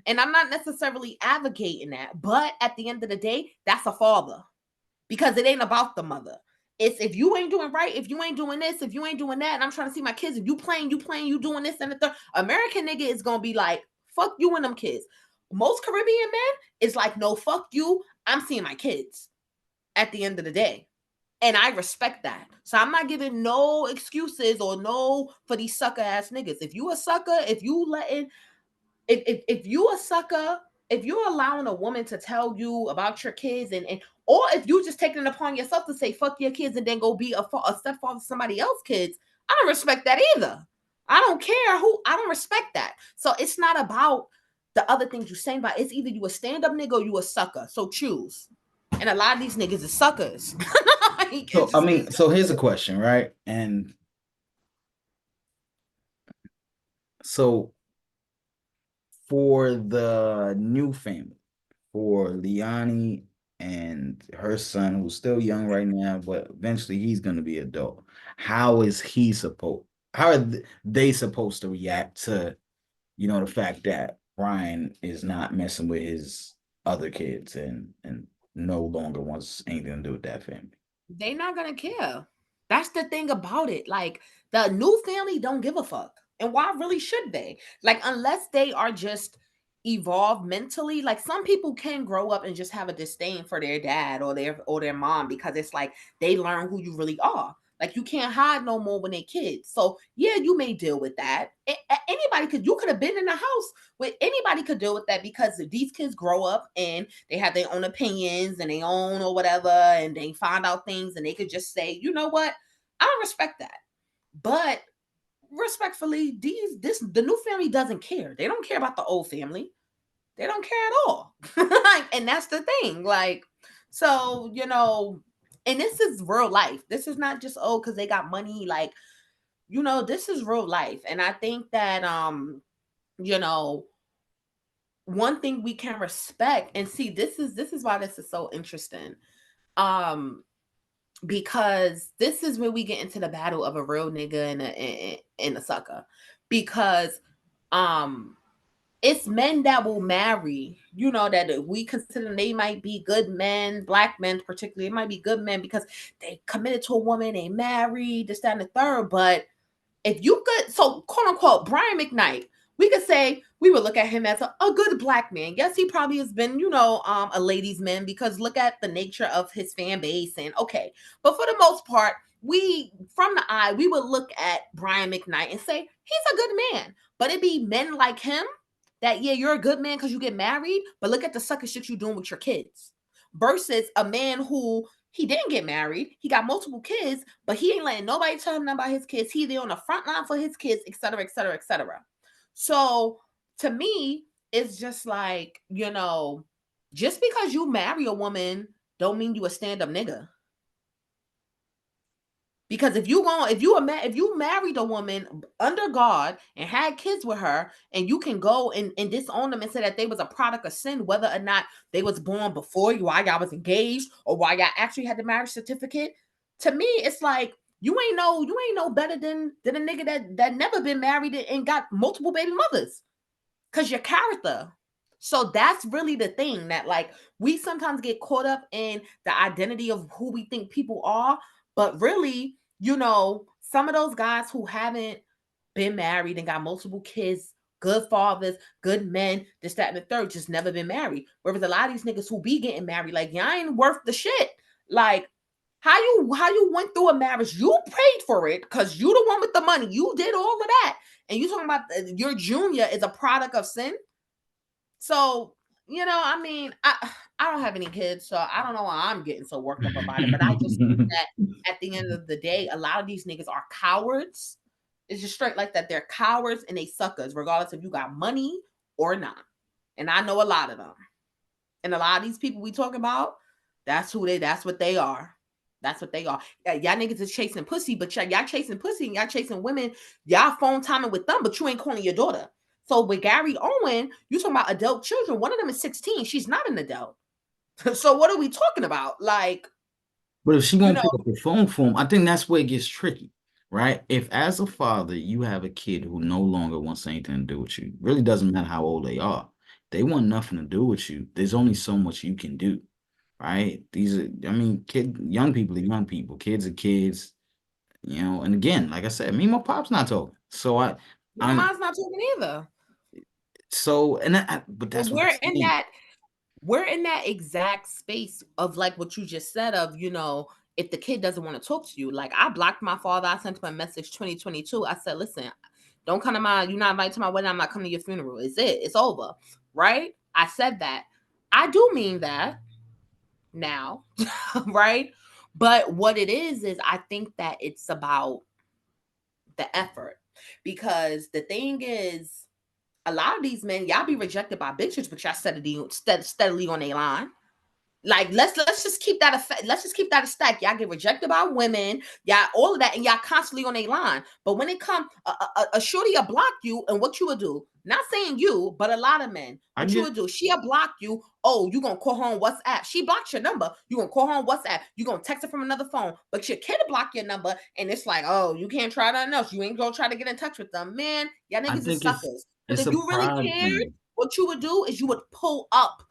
And I'm not necessarily advocating that, but at the end of the day, that's a father, because it ain't about the mother. It's, if you ain't doing right, if you ain't doing this, if you ain't doing that, and I'm trying to see my kids, if you doing this and the third. American nigga is gonna be like, fuck you and them kids. Most Caribbean men is like, no, fuck you. I'm seeing my kids at the end of the day. And I respect that. So I'm not giving no excuses or no for these sucker ass niggas. If you a sucker, if you a sucker if you're allowing a woman to tell you about your kids, and or if you just taking it upon yourself to say fuck your kids and then go be a stepfather to somebody else's kids, I don't respect that either. I don't care who. I don't respect that. So it's not about the other things you're saying, but it's either you a stand up nigga or you a sucker. So choose. And a lot of these niggas is suckers. Like, So it's I just, mean, so here's a question, right? And so for the new family, for Liani and her son, who's still young right now, but eventually he's going to be adult. How is he supposed? How are they supposed to react to, the fact that Brian is not messing with his other kids and no longer wants anything to do with that family? they not gonna care. That's the thing about it. Like the new family don't give a fuck. And why really should they? Like unless they are just evolved mentally. Like some people can grow up and just have a disdain for their dad or their mom because it's like they learn who you really are. Like you can't hide no more when they kids. So yeah, you may deal with that. Anybody could. You could have been in the house with anybody could deal with that because these kids grow up and they have their own opinions and they own or whatever, and they find out things and they could just say, you know what, I don't respect that. But respectfully, the new family doesn't care. They don't care about the old family. They don't care at all. Like, and that's the thing. Like, so and this is real life. This is not just because they got money. Like, this is real life. And I think that you know, one thing we can respect and see, this is why this is so interesting. Um, because this is where we get into the battle of a real nigga and a sucker. Because um it's men that will marry, that we consider they might be good men, black men particularly, it might be good men because they committed to a woman, they married, this, that, and the third. But if you could, so quote unquote, Brian McKnight, we could say we would look at him as a good black man. Yes, he probably has been, a ladies' man because look at the nature of his fan base and okay. But for the most part, from the eye, we would look at Brian McKnight and say he's a good man. But it be men like him that, yeah, you're a good man because you get married, but look at the sucker shit you're doing with your kids. Versus a man who he didn't get married, he got multiple kids, but he ain't letting nobody tell him nothing about his kids. He there on the front line for his kids, et cetera, et cetera, et cetera. So to me, it's just like, just because you marry a woman don't mean you a stand-up nigga. Because if you married a woman under God and had kids with her, and you can go and disown them and say that they was a product of sin, whether or not they was born before you, while y'all was engaged, or while y'all actually had the marriage certificate, to me, it's like you ain't no better than a nigga that never been married and got multiple baby mothers. Cause your character. So that's really the thing that like we sometimes get caught up in the identity of who we think people are, but really, some of those guys who haven't been married and got multiple kids, good fathers, good men, this, that, and the third, just never been married. Whereas a lot of these niggas who be getting married, like y'all ain't worth the shit. Like how you went through a marriage, you paid for it because you the one with the money, you did all of that, and you talking about your junior is a product of sin. So, I mean, I don't have any kids, so I don't know why I'm getting so worked up about it. But I just think that at the end of the day, a lot of these niggas are cowards. It's just straight like that. They're cowards and they suckers, regardless if you got money or not. And I know a lot of them. And a lot of these people we talk about, that's what they are. That's what they are. Y'all niggas is chasing pussy, but y'all chasing pussy and y'all chasing women. Y'all phone timing with them, but you ain't calling your daughter. So with Gary Owen, you talking about adult children. One of them is 16. She's not an adult. So what are we talking about? Like, But if she you won't know, pick up the phone for him, I think that's where it gets tricky, right? If as a father you have a kid who no longer wants anything to do with you, really doesn't matter how old they are, they want nothing to do with you. There's only so much you can do, right? These are, I mean, young people are young people, kids are kids, And again, like I said, me and my pop's not talking, so my I'm mom's not talking either. so, but And that's what I'm saying. we're in that exact space of like what you just said of, if the kid doesn't want to talk to you. Like I blocked my father. I sent him a message 2022. I said, listen, don't come to you're not invited to my wedding. I'm not coming to your funeral. It's over. Right? I said that. I do mean that now, right? But what it is I think that it's about the effort. Because the thing is, a lot of these men, y'all be rejected by bitches, but y'all steadily on a line. Like let's just keep that effect. Let's just keep that a stack. Y'all get rejected by women, y'all all of that, and y'all constantly on a line. But when it come a shorty will block you, and what you would do? Not saying you, but a lot of men. I What you get. would do? She'll block you. Oh, you gonna call her on WhatsApp? She blocks your number. You gonna call her on WhatsApp? You gonna text her from another phone? But your kid will block your number, and it's like, oh, you can't try nothing else. You ain't gonna try to get in touch with them, man. Y'all I niggas is think suckers. Because it's if a you really pride cared, thing. what you would do is you would pull up.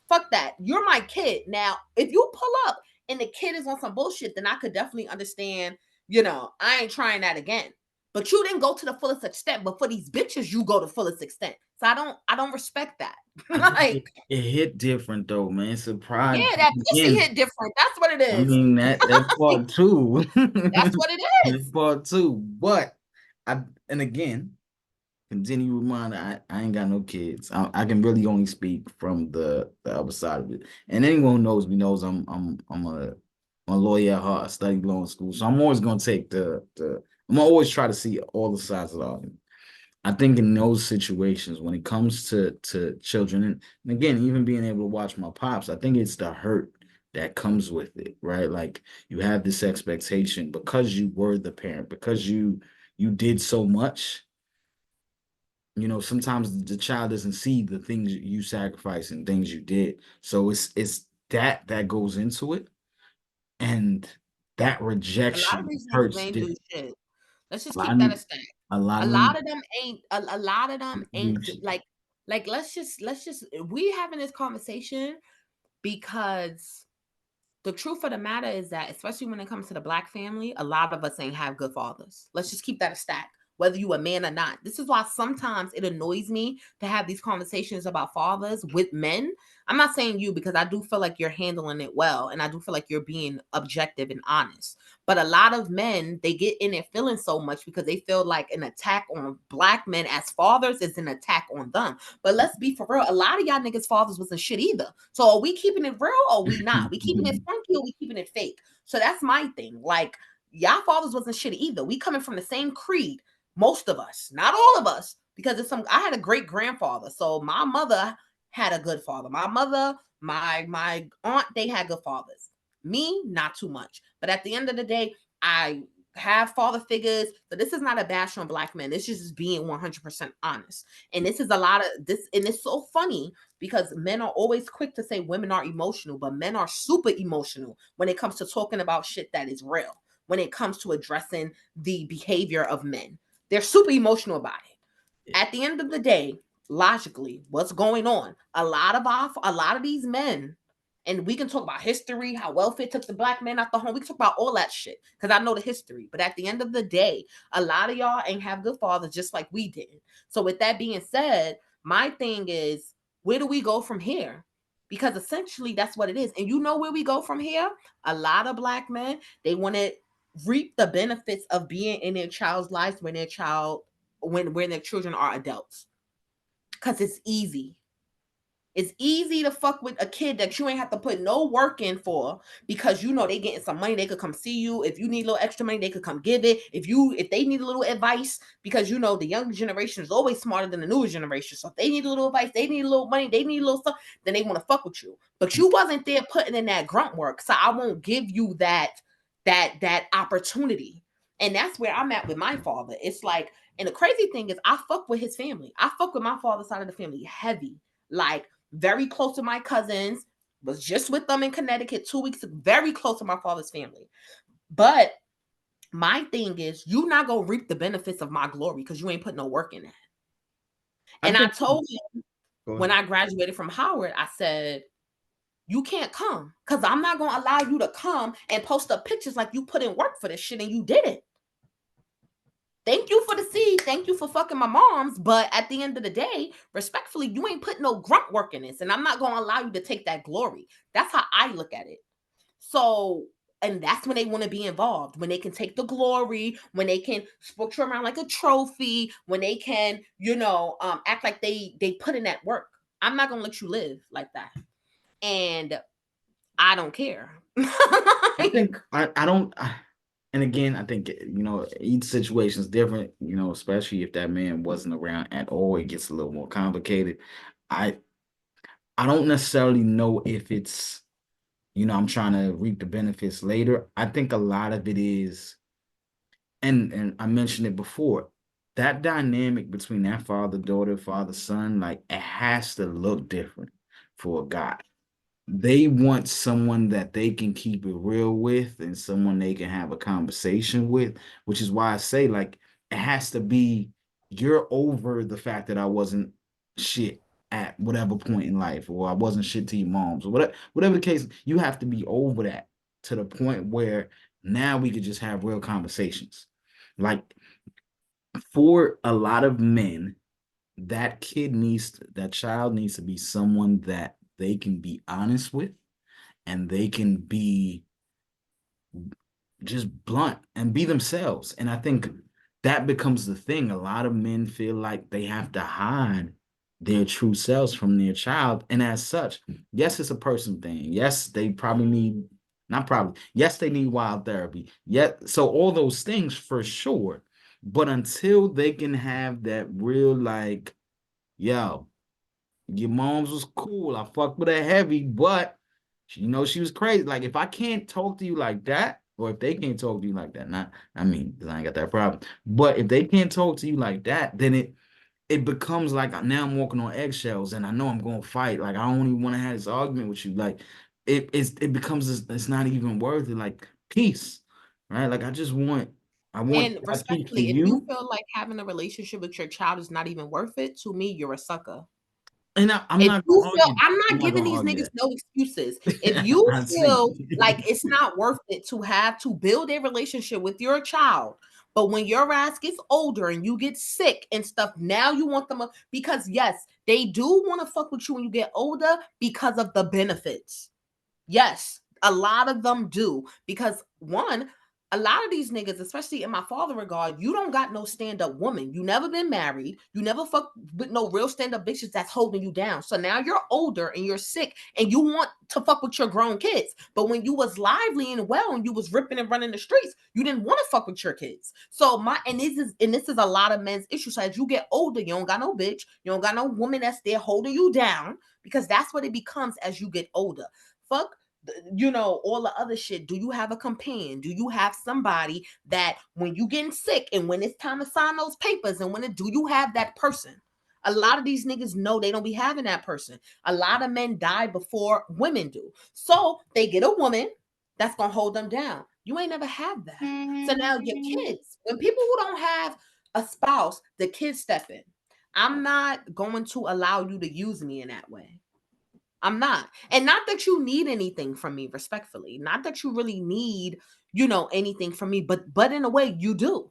Fuck that. You're my kid. Now, if you pull up and the kid is on some bullshit, then I could definitely understand, I ain't trying that again. But you didn't go to the fullest extent. But for these bitches, you go to fullest extent. So I don't respect that. I think Like, it hit different though, man. It's a pride yeah, thing that pussy again. hit different. That's what it I is. mean that part too. That's what it That is. part too. But I and again, continue reminder, I ain't got no kids. I can really only speak from the other side of it. And anyone who knows me knows I'm a lawyer at heart. I studied law in school. So I'm always gonna take the I'm always try to see all the sides of the argument. I think in those situations, when it comes to children, and again, even being able to watch my pops, I think it's the hurt that comes with it, right? Like you have this expectation because you were the parent, because you did so much. Sometimes the child doesn't see the things you sacrificed and things you did. So it's that goes into it, and that A lot of rejection these niggas hurts. ain't do shit. Let's A just lot keep that of a stack. a lot A of lot them of them ain't. A lot of them ain't do. like. Let's just. We having this conversation because the truth of the matter is that, especially when it comes to the black family, a lot of us ain't have good fathers. Let's just keep that a stack, whether you a man or not. This is why sometimes it annoys me to have these conversations about fathers with men. I'm not saying you, because I do feel like you're handling it well, and I do feel like you're being objective and honest. But a lot of men, they get in their feelings so much because they feel like an attack on black men as fathers is an attack on them. But let's be for real. A lot of y'all niggas' fathers wasn't shit either. So are we keeping it real or we not? We keeping it funky or we keeping it fake? So that's my thing. Like, y'all fathers wasn't shit either. We coming from the same creed. Most of us, not all of us, because I had a great grandfather. So my mother had a good father. My mother, my aunt, they had good fathers. Me, not too much. But at the end of the day, I have father figures. So this is not a bash on black men. This is just being 100% honest. And this is a lot of this, and it's so funny because men are always quick to say women are emotional, but men are super emotional when it comes to talking about shit that is real. When it comes to addressing the behavior of men, they're super emotional about it. At the end of the day, logically, what's going on? A lot of these men, and we can talk about history, how welfare took the black man out the home. We can talk about all that shit because I know the history. But at the end of the day, a lot of y'all ain't have good fathers just like we did. So with that being said, my thing is, where do we go from here? Because essentially that's what it is. And you know where we go from here? A lot of black men, they want to reap the benefits of being in their child's lives when their children are adults. Cause it's easy. It's easy to fuck with a kid that you ain't have to put no work in for, because you know they getting some money. They could come see you. If you need a little extra money, they could come give it. If they need a little advice, because you know the younger generation is always smarter than the newer generation. So if they need a little advice, they need a little money, they need a little stuff, then they want to fuck with you. But you wasn't there putting in that grunt work. So I won't give you that opportunity. And that's where I'm at with my father. It's like, and the crazy thing is I fuck with his family. I fuck with my father's side of the family heavy. Like, very close to my cousins, was just with them in Connecticut 2 weeks ago, very close to my father's family. But my thing is, you not gonna reap the benefits of my glory because you ain't put no work in that. I And I think. told him Go when ahead. I graduated from Howard, I said, you can't come because I'm not gonna allow you to come and post up pictures like you put in work for this shit and you did it. Thank you for the seed. Thank you for fucking my moms. But at the end of the day, respectfully, you ain't put no grunt work in this. And I'm not going to allow you to take that glory. That's how I look at it. So, and that's when they want to be involved, when they can take the glory, when they can sport you around like a trophy, when they can, act like they put in that work. I'm not gonna let you live like that. And I don't care. I think I don't. And again, I think each situation is different. Especially if that man wasn't around at all, it gets a little more complicated. I I don't necessarily know if it's I'm trying to reap the benefits later. I think a lot of it is, and I mentioned it before, that dynamic between that father daughter, father son, like it has to look different for a guy. They want someone that they can keep it real with and someone they can have a conversation with, which is why I say, like, it has to be you're over the fact that I wasn't shit at whatever point in life, or I wasn't shit to your moms, or whatever the case. You have to be over that to the point where now we could just have real conversations. Like, for a lot of men, that child needs to be someone that they can be honest with, and they can be just blunt and be themselves. And I think that becomes the thing. A lot of men feel like they have to hide their true selves from their child. And as such, yes, it's a person thing. Yes, they probably need, not probably, yes, they need wild therapy. Yet, so all those things for sure. But until they can have that real, like, yo, your mom's was cool. I fucked with her heavy, but she was crazy. Like, if I can't talk to you like that, or if they can't talk to you like that, not I mean, because I ain't got that problem. But if they can't talk to you like that, then it becomes like now I'm walking on eggshells, and I know I'm gonna fight. Like, I don't even want to have this argument with you. Like, it becomes it's not even worth it. Like, peace, right? Like, I want And that peace for respectfully, if you you. feel like having a relationship with your child is not even worth it, to me, you're a sucker. And I'm If not you gonna feel, argue. I'm I'm not not giving gonna these argue niggas that. no excuses. If you I feel like see. it's not worth it to have to build a relationship with your child, but when your ass gets older and you get sick and stuff, now you want them because yes, they do want to fuck with you when you get older because of the benefits. Yes, a lot of them do. Because one, a lot of these niggas, especially in my father regard, you don't got no stand-up woman. You never been married. You never fuck with no real stand-up bitches that's holding you down. So now you're older and you're sick and you want to fuck with your grown kids. But when you was lively and well and you was ripping and running the streets, you didn't want to fuck with your kids. So this is a lot of men's issue. So as you get older, you don't got no bitch, you don't got no woman that's there holding you down, because that's what it becomes as you get older. Fuck, all the other shit. Do you have a companion? Do you have somebody that when you getting sick and when it's time to sign those papers and do you have that person? A lot of these niggas know they don't be having that person. A lot of men die before women do. So they get a woman that's gonna hold them down. You ain't never had that. So now your kids, when people who don't have a spouse, the kids step in. I'm not going to allow you to use me in that way. I'm not. And not that you need anything from me, respectfully. Not that you really need, anything from me, but in a way you do.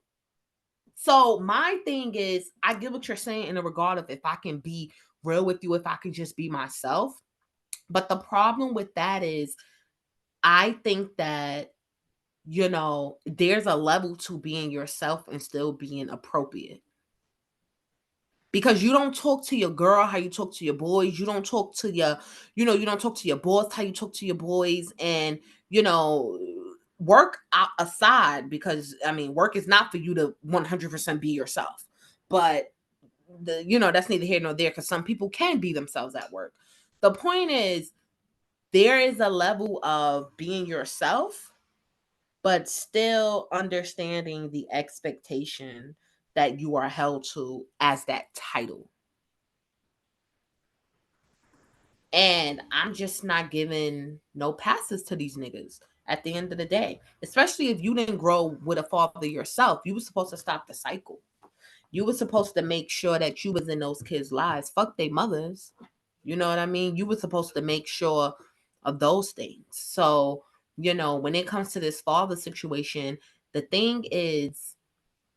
So my thing is, I get what you're saying in the regard of if I can be real with you, if I can just be myself. But the problem with that is I think that, there's a level to being yourself and still being appropriate, because you don't talk to your girl how you talk to your boys. You don't talk to you don't talk to your boss how you talk to your boys. And you know work out aside, because I mean work is not for you to 100% be yourself. But that's neither here nor there, because some people can be themselves at work. The point is, there is a level of being yourself but still understanding the expectation that you are held to as that title. And I'm just not giving no passes to these niggas at the end of the day. Especially if you didn't grow with a father yourself. You were supposed to stop the cycle. You were supposed to make sure that you was in those kids' lives. Fuck they mothers. You know what I mean? You were supposed to make sure of those things. So, when it comes to this father situation, the thing is,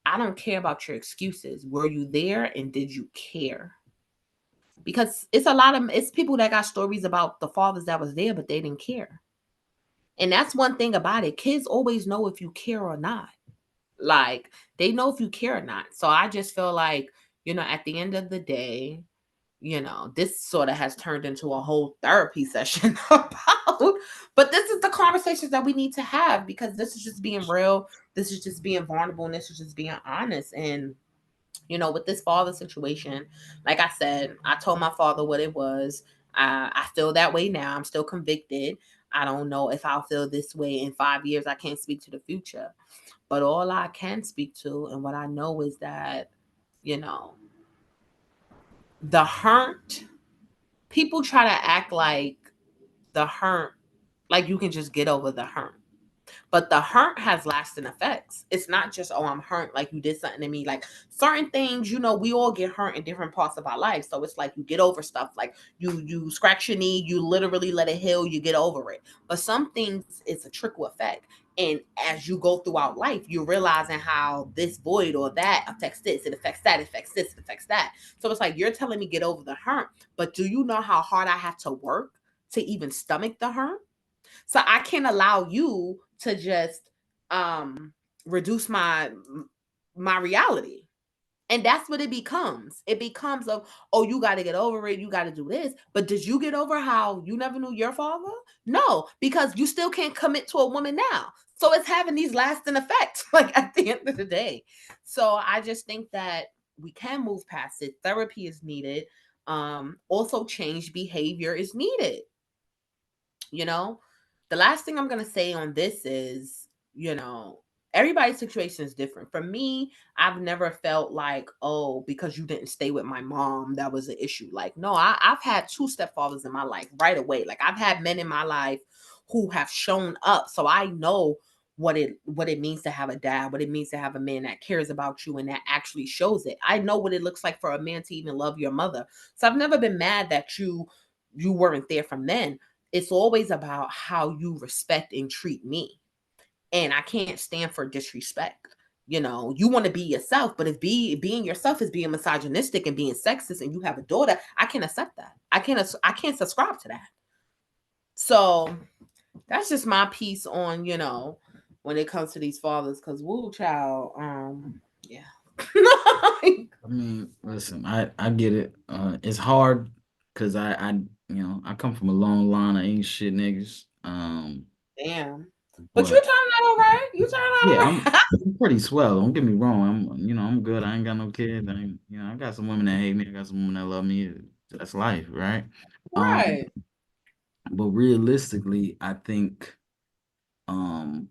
I don't care about your excuses. Were you there and did you care? Because it's people that got stories about the fathers that was there but they didn't care. And that's one thing about it, kids always know if you care or not. Like, they know if you care or not. So I just feel like, at the end of the day, This sort of has turned into a whole therapy session about, but this is the conversations that we need to have, because this is just being real. This is just being vulnerable, and this is just being honest. And, with this father situation, like I said, I told my father what it was. I feel that way now. I'm still convicted. I don't know if I'll feel this way in 5 years. I can't speak to the future. But all I can speak to and what I know is that, you know, the hurt, people try to act like the hurt, like you can just get over the hurt. But the hurt has lasting effects. It's not just, oh, I'm hurt, like you did something to me. Like certain things, we all get hurt in different parts of our life. So it's like you get over stuff. Like you scratch your knee, you literally let it heal, you get over it. But some things, it's a trickle effect. And as you go throughout life, you're realizing how this void or that affects this, it affects that, it affects this, it affects that. So it's like you're telling me get over the hurt, but do you know how hard I have to work to even stomach the hurt? So I can't allow you to just um reduce my reality. And that's what it becomes. It becomes of, oh, you got to get over it. You got to do this. But did you get over how you never knew your father? No, because you still can't commit to a woman now. So it's having these lasting effects, like at the end of the day. So I just think that we can move past it. Therapy is needed. Also, change behavior is needed. You know, the last thing I'm going to say on this is, you know, everybody's situation is different. For me, I've never felt like, oh, because you didn't stay with my mom, that was an issue. Like, no, I've had two stepfathers in my life right away. Like, I've had men in my life who have shown up. So I know what it means to have a dad, what it means to have a man that cares about you and that actually shows it. I know what it looks like for a man to even love your mother. So I've never been mad that you weren't there from then. It's always about how you respect and treat me. And I can't stand for disrespect. You want to be yourself, but if being yourself is being misogynistic and being sexist, and you have a daughter, I can't accept that. I can't subscribe to that. So that's just my piece on, when it comes to these fathers, because woo child, yeah. I mean, listen, I get it. It's hard because I come from a long line of ain't shit niggas. Damn. But you But turning out all right. You turning out yeah, all I'm right. I'm pretty swell. Don't get me wrong. I'm good. I ain't got no kids. I got some women that hate me. I got some women that love me. That's life, right? Um, Right. but realistically, I think, um,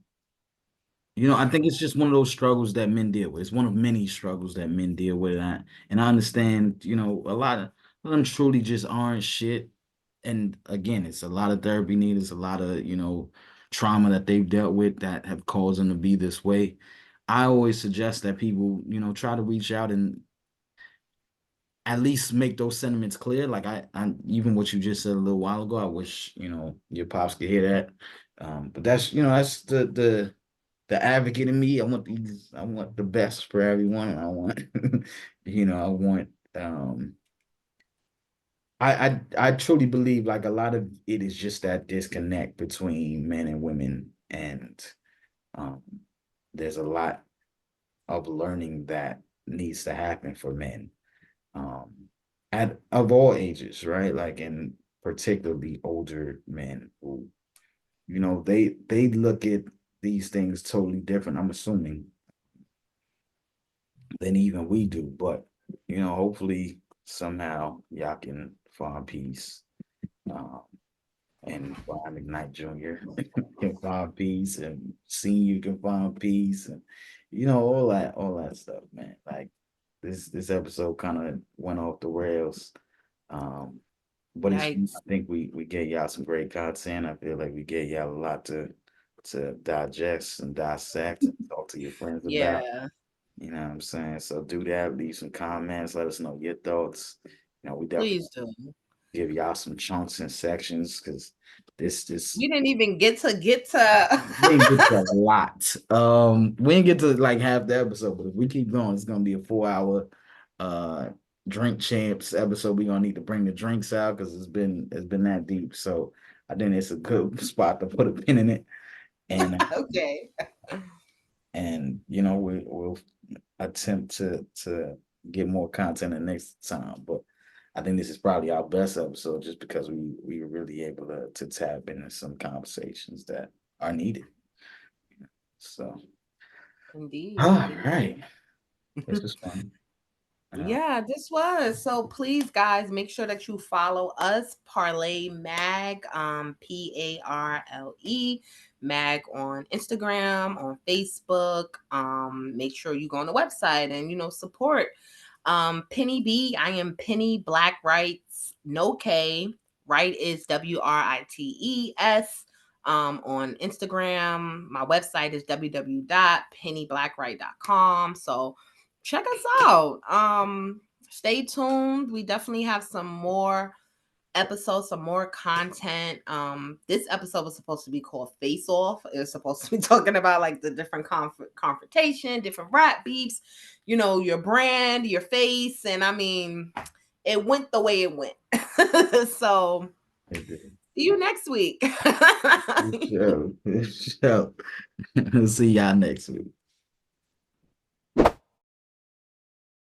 I think it's just one of those struggles that men deal with. It's one of many struggles that men deal with. And I understand, a lot of them truly just aren't shit. And again, it's a lot of therapy needed. It's a lot of, trauma that they've dealt with that have caused them to be this way. I always suggest that people, try to reach out and at least make those sentiments clear. Like I even what you just said a little while ago, I wish, your pops could hear that. But that's the advocate in me. I want the best for everyone. I want, I want, I truly believe like a lot of it is just that disconnect between men and women. And um, there's a lot of learning that needs to happen for men, um, at of all ages, right? Like, and particularly older men who, they look at these things totally different. I'm assuming than even we do. But hopefully somehow y'all can find peace. Um, and Brian McKnight Jr. can find peace, and Senior can find peace, and all that stuff, man. Like this episode kind of went off the rails. Um, but I Yikes. think we gave y'all some great content. I feel like we gave y'all a lot to digest and dissect and talk to your friends about. Yeah. You know what I'm saying? So do that. Leave some comments. Let us know your thoughts. We definitely Please do. give y'all some chunks and sections because this We didn't even get to. we didn't get to a lot. We didn't get to like half the episode, but if we keep going, it's gonna be a 4 hour uh drink champs episode. We're gonna need to bring the drinks out because it's been that deep. So I think it's a good spot to put a pin in it. And Okay. we'll attempt to get more content the next time. But I think this is probably our best episode just because we were really able to tap into some conversations that are needed. So, Indeed, all indeed. right, this was fun. Uh, Yeah, this was. So please, guys, make sure that you follow us, Parlay Mag, Parle Mag on Instagram, on Facebook. Make sure you go on the website and support. Penny B, I am Penny Black Rights, no K. Right is WRITES. On Instagram, my website is www.pennyblackright.com. So check us out. Stay tuned. We definitely have some more episodes, some more content. This episode was supposed to be called Face Off. It was supposed to be talking about like the different confrontation, different rap beefs, your brand, your face, and I mean, it went the way it went. So see you next week. Sure, sure. See y'all next week.